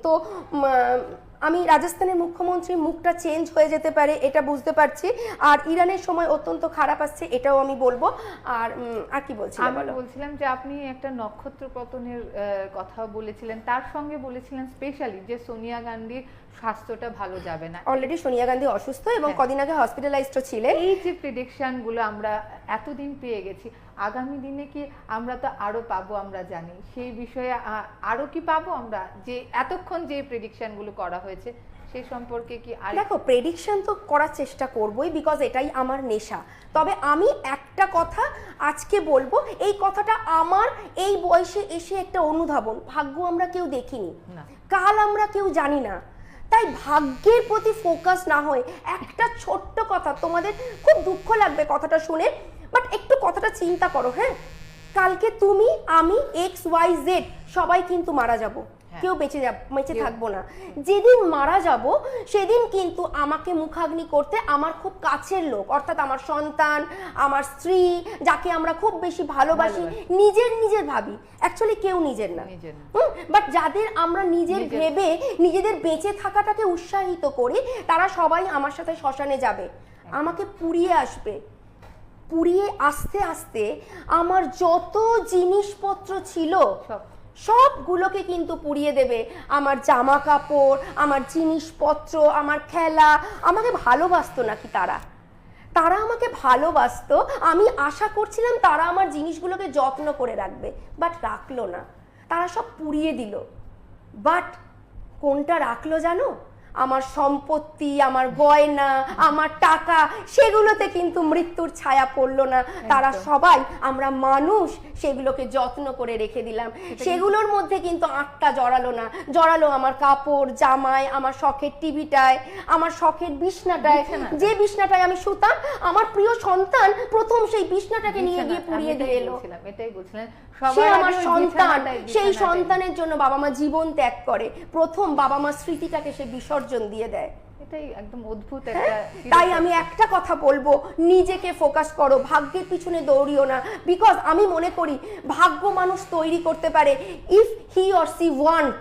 তো আমি রাজস্থানের মুখ্যমন্ত্রীর মুখটা চেঞ্জ হয়ে যেতে পারে, এটা বুঝতে পারছি। আর ইরানের সময় অত্যন্ত খারাপ আসছে, এটাও আমি বলবো। আর কি বলছিলাম? আমি বলছিলাম যে আপনি একটা নক্ষত্র পতনের কথা বলেছিলেন, তার সঙ্গে বলেছিলেন স্পেশালি যে সোনিয়া গান্ধীর স্বাস্থ্যটা ভালো যাবে না। অলরেডি সোনিয়া গান্ধী অসুস্থ এবং কদিন আগে হসপিটালাইজড ছিলেন। এই যে প্রেডিকশন গুলো আমরা এতদিন পেয়ে গেছি, আগামী দিনে কি আমরা তো আরো পাবো, আমরা জানি সেই বিষয়ে আরো কি পাবো আমরা, যে এতক্ষণ যে প্রেডিকশন গুলো করা হয়েছে সেই সম্পর্কে কি? দেখো, প্রেডিকশন তো করার চেষ্টা করবোই, বিকজ এটাই আমার নেশা। তবে আমি একটা কথা আজকে বলবো, এই কথাটা আমার এই বয়সে এসে একটা অনুধাবন। ভাগ্য আমরা কেউ দেখিনি, কাল আমরা কেউ জানি না, তাই ভাগ্যের প্রতি ফোকাস না হয়ে একটা ছোট্ট কথা, তোমাদের খুব দুঃখ লাগবে কথাটা শুনে, বাট একটু কথাটা চিন্তা করো। হ্যাঁ, কালকে তুমি, আমি, XYZ সবাই কিন্তু মারা যাব, কেউ বেঁচে থাকবো না। যেদিন মারা যাব সেদিন কিন্তু আমাকে মুখাগ্নি করতে আমার খুব কাছের লোক, অর্থাৎ আমার সন্তান, আমার স্ত্রী, যাকে আমরা খুব বেশি ভালোবাসি, নিজের ভাবি, অ্যাকচুয়ালি কেউ নিজের না, বাট যাদের আমরা নিজের ভেবে নিজেদের বেঁচে থাকাটাকে উৎসাহিত করি, তারা সবাই আমার সাথে শ্মশানে যাবে, আমাকে পুড়িয়ে আসবে। পুড়িয়ে আস্তে আস্তে আমার যত জিনিসপত্র ছিল সবগুলোকে কিন্তু পুড়িয়ে দেবে। আমার জামা কাপড়, আমার জিনিসপত্র, আমার খেলা। আমাকে ভালোবাসতো নাকি তারা আমাকে ভালোবাসতো। আমি আশা করছিলাম তারা আমার জিনিসগুলোকে যত্ন করে রাখবে, বাট রাখলো না, তারা সব পুড়িয়ে দিল। বাট কোনটা রাখলো জানো? আমার সম্পত্তি, আমার গয়না, আমার টাকা, সেগুলোতে কিন্তু মৃত্যুর ছায়া পড়লো না। তারা সবাই, আমরা মানুষ, সেগুলোকে যত্ন করে রেখে দিলাম। সেগুলোর মধ্যে কিন্তু আত্মা জড়ালো না, জড়ালো আমার কাপড়, জামায়, আমার শখের টিভিটায়, আমার শখের বিছনাটায়, যে বিছনাটায় আমি শুতাম। আমার প্রিয় সন্তান প্রথম সেই বিছনাটাকে নিয়ে গিয়ে পুড়িয়ে দিয়ে এলো। এটাই বলছিলেন, সে আমার সন্তান, সেই সন্তানের জন্য বাবা মা জীবন ত্যাগ করে, প্রথম বাবা মা স্মৃতিটাকে সে বিসর্জন দিয়ে দেয়। এটাই একদম অদ্ভুত একটা। তাই আমি একটা কথা বলবো, নিজেকে ফোকাস করো, ভাগ্যের পিছনে দৌড়িও না। বিকজ আমি মনে করি ভাগ্য মানুষ তৈরি করতে পারে if he or she want.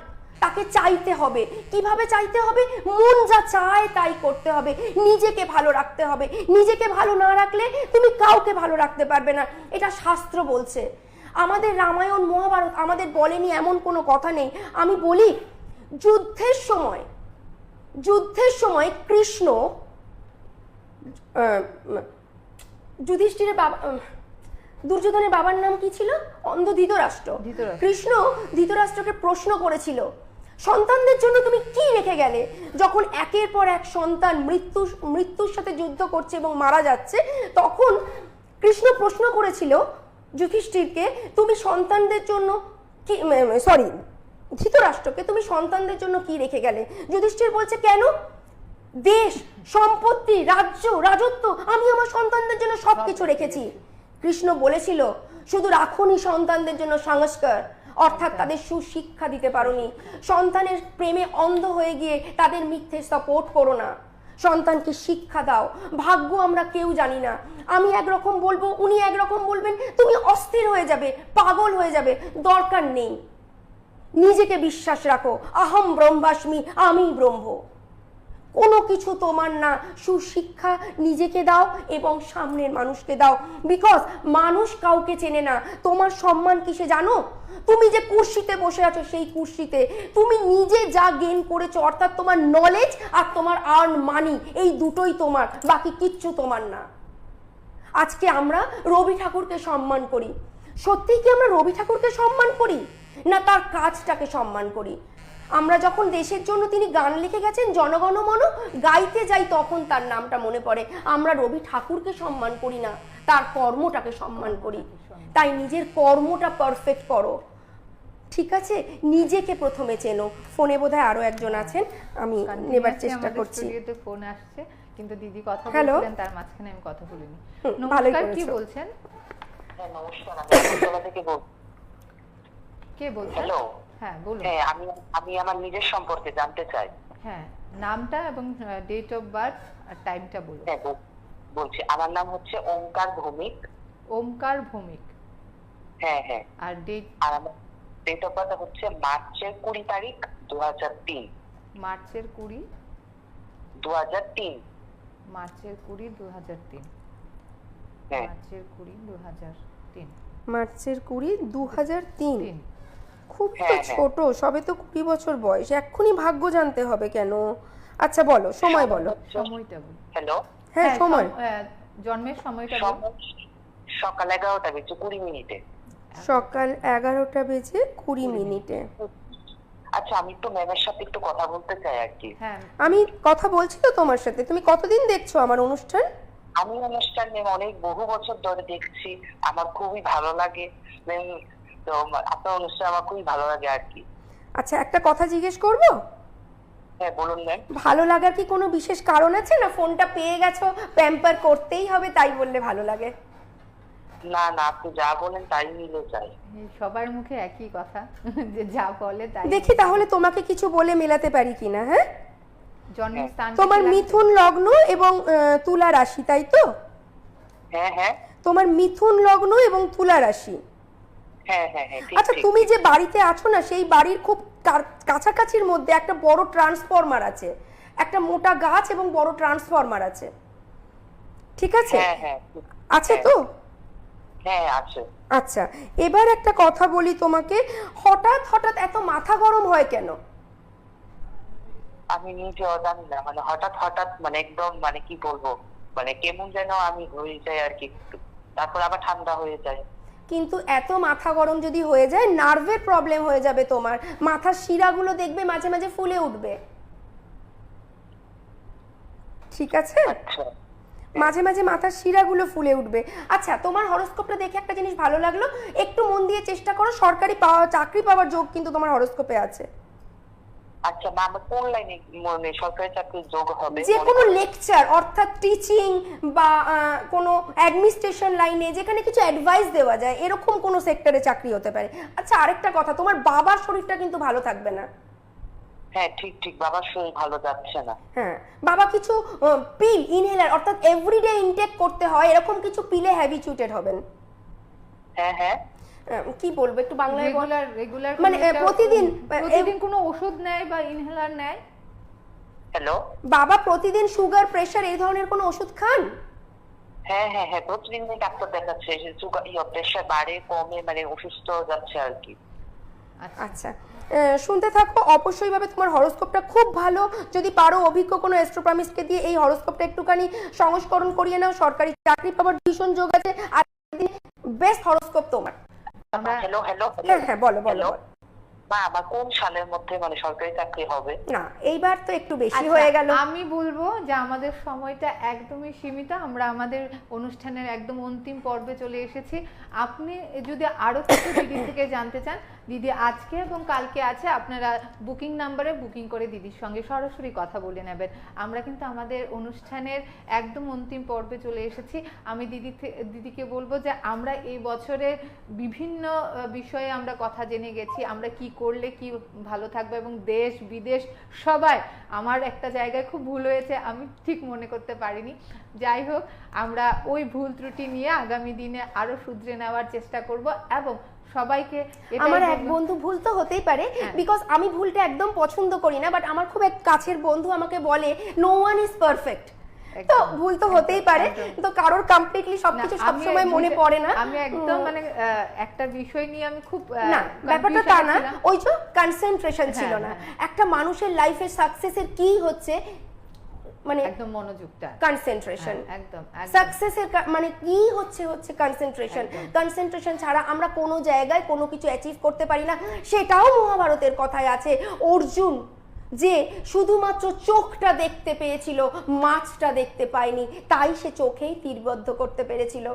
তাকে চাইতে হবে। কিভাবে চাইতে হবে? মন যা চায় তাই করতে হবে, নিজেকে ভালো রাখতে হবে। নিজেকে ভালো না রাখলে তুমি কাউকে ভালো রাখতে পারবে না, এটা শাস্ত্র বলছে। আমাদের রামায়ণ মহাভারত আমাদের বলেনি এমন কোনো কথা নেই। আমি বলি, যুদ্ধের সময় কৃষ্ণ যুধিষ্ঠিরের বাবা, দুর্যোধনের বাবার নাম কি ছিল? অন্ধ ধৃতরাষ্ট্র। কৃষ্ণ ধৃতরাষ্ট্রকে প্রশ্ন করেছিল, সন্তানদের জন্য তুমি কি রেখে গেলে? যখন একের পর এক সন্তান মৃত্যুর সাথে যুদ্ধ করছে এবং মারা যাচ্ছে, তখন কৃষ্ণ প্রশ্ন করেছিল যুধিষ্ঠিরকে, তুমি সন্তানদের জন্য কি, সরি, ধৃতরাষ্ট্রকে তুমি সন্তানদের জন্য কি রেখে গেলে? যুধিষ্ঠির বলছে, কেন? দেশ, সম্পত্তি, রাজত্ব, আমি আমার সন্তানদের জন্য সবকিছু রেখেছি। কৃষ্ণ বলেছিল, শুধু রাখুনি সন্তানদের জন্য সংস্কার, অর্থাৎ তাদের সুশিক্ষা দিতে পারোনি। সন্তানের প্রেমে অন্ধ হয়ে গিয়ে তাদের মিথ্যে সাপোর্ট করো না, সন্তানকে শিক্ষা দাও। ভাগ্য আমরা কেউ জানি না, আমি একরকম বলবো, উনি একরকম বলবেন, তুমি অস্থির হয়ে যাবে, পাগল হয়ে যাবে, দরকার নেই। নিজেকে বিশ্বাস রাখো, আহম ব্রহ্মাস্মি, আমি ব্রহ্ম। কোনো কিছু তোমার না, সুশিক্ষা নিজেকে দাও এবং সামনের মানুষকে দাও। বিকজ মানুষ কাউকে চেনে না। তোমার সম্মান কিসে জানো? তুমি যে কুর্সিতে বসে আছো, সেই কুর্সিতে তুমি নিজে যা গেইন করেছো, অর্থাৎ তোমার নলেজ আর তোমার আর্ন মানি, এই দুটোই তোমার, বাকি কিচ্ছু তোমার না। আজকে আমরা রবি ঠাকুরকে সম্মান করি। সত্যিই কি আমরা রবি ঠাকুরকে সম্মান করি, না তার কাজটাকে সম্মান করি? আমরা যখন দেশের জন্য তিনি গান লিখে গেছেন, জনগণ মন, গাইতে যাই তখন তার নামটা মনে পড়ে। আমরা রবি ঠাকুরকে সম্মান করি না, তার কর্মটাকে সম্মান করি। তাই নিজের কর্মটা পারফেক্ট করো, ঠিক আছে? নিজেকে প্রথমে চেনো। ফোনে বোধহয় আরো একজন আছেন, আমি নেবার চেষ্টা করছি। ফোন আসছে, কিন্তু দিদি কথা বলছিলেন, তার মাঝখানে আমি কথা বলিনি। নমস্কার, কি বলছেন? নমস্কার, আমি কলকাতা থেকে বলছি। কে বলছেন? হ্যালো। হ্যাঁ বলুন। হ্যাঁ, আমি আমার নিজের সম্পর্কে জানতে চাই। হ্যাঁ, নামটা এবং ডেট অফ বার্থ আর টাইমটা বলুন। হ্যাঁ বলছি, আমার নাম হচ্ছে ওমকার ভৌমিক। ওমকার ভৌমিক। হ্যাঁ হ্যাঁ। আর ডেট? আর আমার ডেট অফ বার্থ হচ্ছে মার্চের 20 তারিখ 2003। মার্চের 20? 2003। মার্চের 20, 2003। হ্যাঁ, মার্চের 20, 2003। মার্চের 20, 2003। 3। খুব তো ছোট, সবে তো 20 বছর বয়স, এক্ষুনি ভাগ্য জানতে হবে কেন? আচ্ছা বলো, সময় বলো। সময়টা বলো। হ্যালো। হ্যাঁ, সময়। জন্মের সময়টা বলো। সকাল 11টা বেজে 20 মিনিটে। সকাল 11টা বেজে 20 মিনিটে। আচ্ছা, আমি একটু ম্যামের সাথে একটু কথা বলতে চাই আর কি। হ্যাঁ, আমি কথা বলছি তো তোমার সাথে। তুমি কতদিন দেখছো আমার অনুষ্ঠান? আমি অনুষ্ঠান ম্যাম অনেক বহু বছর ধরে দেখছি, আমার খুবই ভালো লাগে ম্যাম। তো আপনার অনুষ্ঠান আমার খুবই ভালো লাগে আর কি। আচ্ছা, একটা কথা জিজ্ঞেস করবো? হ্যাঁ বলুন ম্যাম। ভালো লাগার কি কোনো বিশেষ কারণ আছে, না ফোনটা পেয়ে গেছো, প্যাম্পার করতেই হবে তাই বললে ভালো লাগে? না না, আপনি যা বলেন তাই মিলে যায়। সবার মুখে একই কথা, যে যা বলে তাই। দেখি তাহলে তোমাকে কিছু বলে মেলাতে পারি কিনা। হ্যাঁ, জন্মের স্থান তোমার মিথুন লগ্ন এবং তুলা রাশি, তাই তো? হ্যাঁ হ্যাঁ। তোমার মিথুন লগ্ন এবং তুলা রাশি। হ্যাঁ হ্যাঁ হ্যাঁ, ঠিক আচ্ছা, ঠিক। তুমি যে বাড়িতে আছো না, সেই বাড়ির খুব কাছাকাছির মধ্যে একটা বড় ট্রান্সফরমার আছে, একটা মোটা গাছ এবং বড় ট্রান্সফরমার আছে, ঠিক আছে? হ্যাঁ হ্যাঁ। আছে তো? হ্যাঁ আছে। আচ্ছা, এবার একটা কথা বলি তোমাকে, হঠাৎ হঠাৎ এত মাথা গরম হয় কেন? আমি নিজেও জানি না, মানে হঠাৎ হঠাৎ, মানে একদম, মানে কি বলবো, মানে কেমন যেন আমি হয়ে যাই আর কি, তারপর আবার ঠান্ডা হয়ে যায়। কিন্তু এত মাথা গরম যদি হয়ে যায়, নার্ভের প্রবলেম হয়ে যাবে তোমার। মাথার শিরাগুলো দেখবে মাঝে মাঝে ফুলে উঠবে। ঠিক আছে? আচ্ছা, মাঝে মাঝে মাথার শিরাগুলো ফুলে উঠবে। আচ্ছা, তোমার হরোস্কোপটা দেখে একটা জিনিস ভালো লাগলো, একটু মন দিয়ে চেষ্টা করো, সরকারি চাকরি পাওয়ার যোগ কিন্তু তোমার হরোস্কোপে আছে। আচ্ছা মা, আমার কোন লাইনে মানে সরকারি চাকরির যোগ হবে? যে কোনো লেকচার, অর্থাৎ টিচিং বা কোনো অ্যাডমিনিস্ট্রেশন লাইনে, যেখানে কিছু অ্যাডভাইস দেওয়া যায়, এরকম কোনো সেক্টরে চাকরি হতে পারে। আচ্ছা, আরেকটা কথা, তোমার বাবার শরীরটা কিন্তু ভালো থাকবে না। হ্যাঁ ঠিক ঠিক, বাবার শরীর ভালো যাচ্ছে না। হ্যাঁ, বাবা কিছু পিল ইনহেলার, অর্থাৎ এভরিডে ইনটেক করতে হয়, এরকম কিছু পিলে হ্যাবিচুয়েটেড হবেন। হ্যাঁ হ্যাঁ, কি বলবো, একটু বাংলায় বল। রেগুলার মানে প্রতিদিন কোনো ওষুধ নেয় বা ইনহেলার নেয়? হ্যালো, বাবা প্রতিদিন সুগার, প্রেসার এই ধরনের কোনো ওষুধ খান? হ্যাঁ হ্যাঁ হ্যাঁ, প্রতিদিন ডাক্তার দেখাচ্ছে, সুগার প্রেশার বাড়ে কমে, মানে অসুস্থ যাচ্ছে আর কি। আচ্ছা, শুনতে থাকো। অবশ্যই ভাবে তোমার হরোস্কোপটা খুব ভালো। যদি পারো অভিজ্ঞ কোনো অ্যাস্ট্রোপ্রামিস্টকে দিয়ে এই হরোস্কোপটা একটুখানি সংস্করণ করিয়ে নাও, সরকারি চাকরি পাওয়ার ভীষণ যোগ আছে। আর বেস্ট হরোস্কোপ তোমার। হ্যালো হ্যালো, হ্যাঁ হ্যাঁ, বলো বলো। মা, আমার কোন সালের মধ্যে মানে সরকারি চাকরি হবে? না, এইবার তো একটু বেশি আচ্ছা, হয়ে গেল। আমি বলবো যে আমাদের সময়টা একদমই সীমিত, আমরা আমাদের অনুষ্ঠানের একদম অন্তিম পর্বে চলে এসেছি। আপনি যদি আরো কিছু দিদি থেকে জানতে চান, দিদি আজকে এবং কালকে আছে, আপনারা বুকিং নাম্বারে বুকিং করে দিদির সঙ্গে সরাসরি কথা বলে নেবেন। আমরা কিন্তু আমাদের অনুষ্ঠানের একদম অন্তিম পর্বে চলে এসেছি। আমি দিদিকে বলবো যে আমরা এই বছরের বিভিন্ন বিষয়ে আমরা কথা জেনে গেছি, আমরা কি করলে কি ভালো থাকবো, এবং দেশ বিদেশ সবাই। আমার একটা জায়গায় খুব ভুল হয়েছে, আমি ঠিক মনে করতে পারিনি। যাই হোক, আমরা ওই ভুল ত্রুটি নিয়ে আগামী দিনে আরো শুধরে নেওয়ার চেষ্টা করব, এবং সবাইকে আমার এক বন্ধু, ভুল তো হতেই পারে, বিকজ আমি ভুলটা একদম পছন্দ করি না, বাট আমার খুব এক কাছের বন্ধু আমাকে বলে নো ওয়ান ইজ পারফেক্ট। তো ভুল তো হতেই পারে, তো কারোর কমপ্লিটলি সবকিছু সবসময় মনে পড়ে না। আমি একদম মানে একটা বিষয় নিয়ে আমি খুব না, ব্যাপারটা তা না, ওই যে কনসেন্ট্রেশন ছিল না। একটা মানুষের লাইফে সাকসেসের কি হচ্ছে, মানে একদম মনোযোগটা, কনসেন্ট্রেশন। একদম সাকসেসের মানে কি হচ্ছে কনসেন্ট্রেশন। কনসেন্ট্রেশন ছাড়া আমরা কোনো জায়গায় কোনো কিছু অ্যাচিভ করতে পারি না। সেটাও মহাভারতের কথায় আছে। অর্জুন যে শুধুমাত্র চোখটা দেখতে পেয়েছিল, মাছটা দেখতে পায়নি, তাই সে চোখেই তীরবদ্ধ করতে পেরেছিল।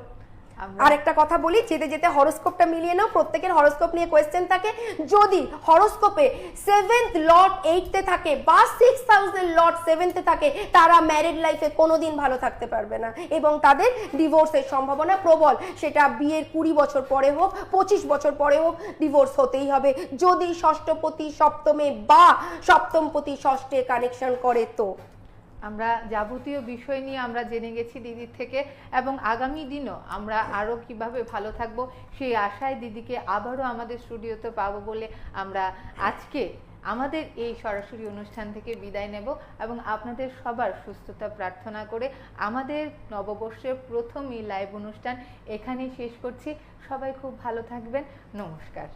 আর একটা কথা বলি, যেতে যেতে হরোস্কোপটা মিলিয়ে নাও। প্রত্যেকের হরোস্কোপ নিয়ে কোয়েশ্চেন থাকে। যদি হরোস্কোপে 7th লর্ড 8তে থাকে বা 6000 লর্ড 7তে থাকে, তারা ম্যারিড লাইফে কোনোদিন ভালো থাকতে পারবে না, এবং তাদের ডিভোর্সের সম্ভাবনা প্রবল। সেটা বিয়ের 20 বছর পরে হোক, 25 বছর পরে হোক, ডিভোর্স হতেই হবে। যদি ষষ্ঠপতি সপ্তমে বা সপ্তমপতি ষষ্ঠে কানেকশন করে তো। আমরা যাবতীয় বিষয় নিয়ে আমরা জেনে গেছি দিদির থেকে, এবং আগামী দিনও আমরা আরও কিভাবে ভালো থাকব সেই আশায় দিদিকে আবারও আমাদের স্টুডিওতে পাবো বলে আমরা আজকে আমাদের এই সরাসরি অনুষ্ঠান থেকে বিদায় নেব, এবং আপনাদের সবার সুস্থতা প্রার্থনা করে আমাদের নববর্ষের প্রথম এই লাইভ অনুষ্ঠান এখানেই শেষ করছি। সবাই খুব ভালো থাকবেন। নমস্কার।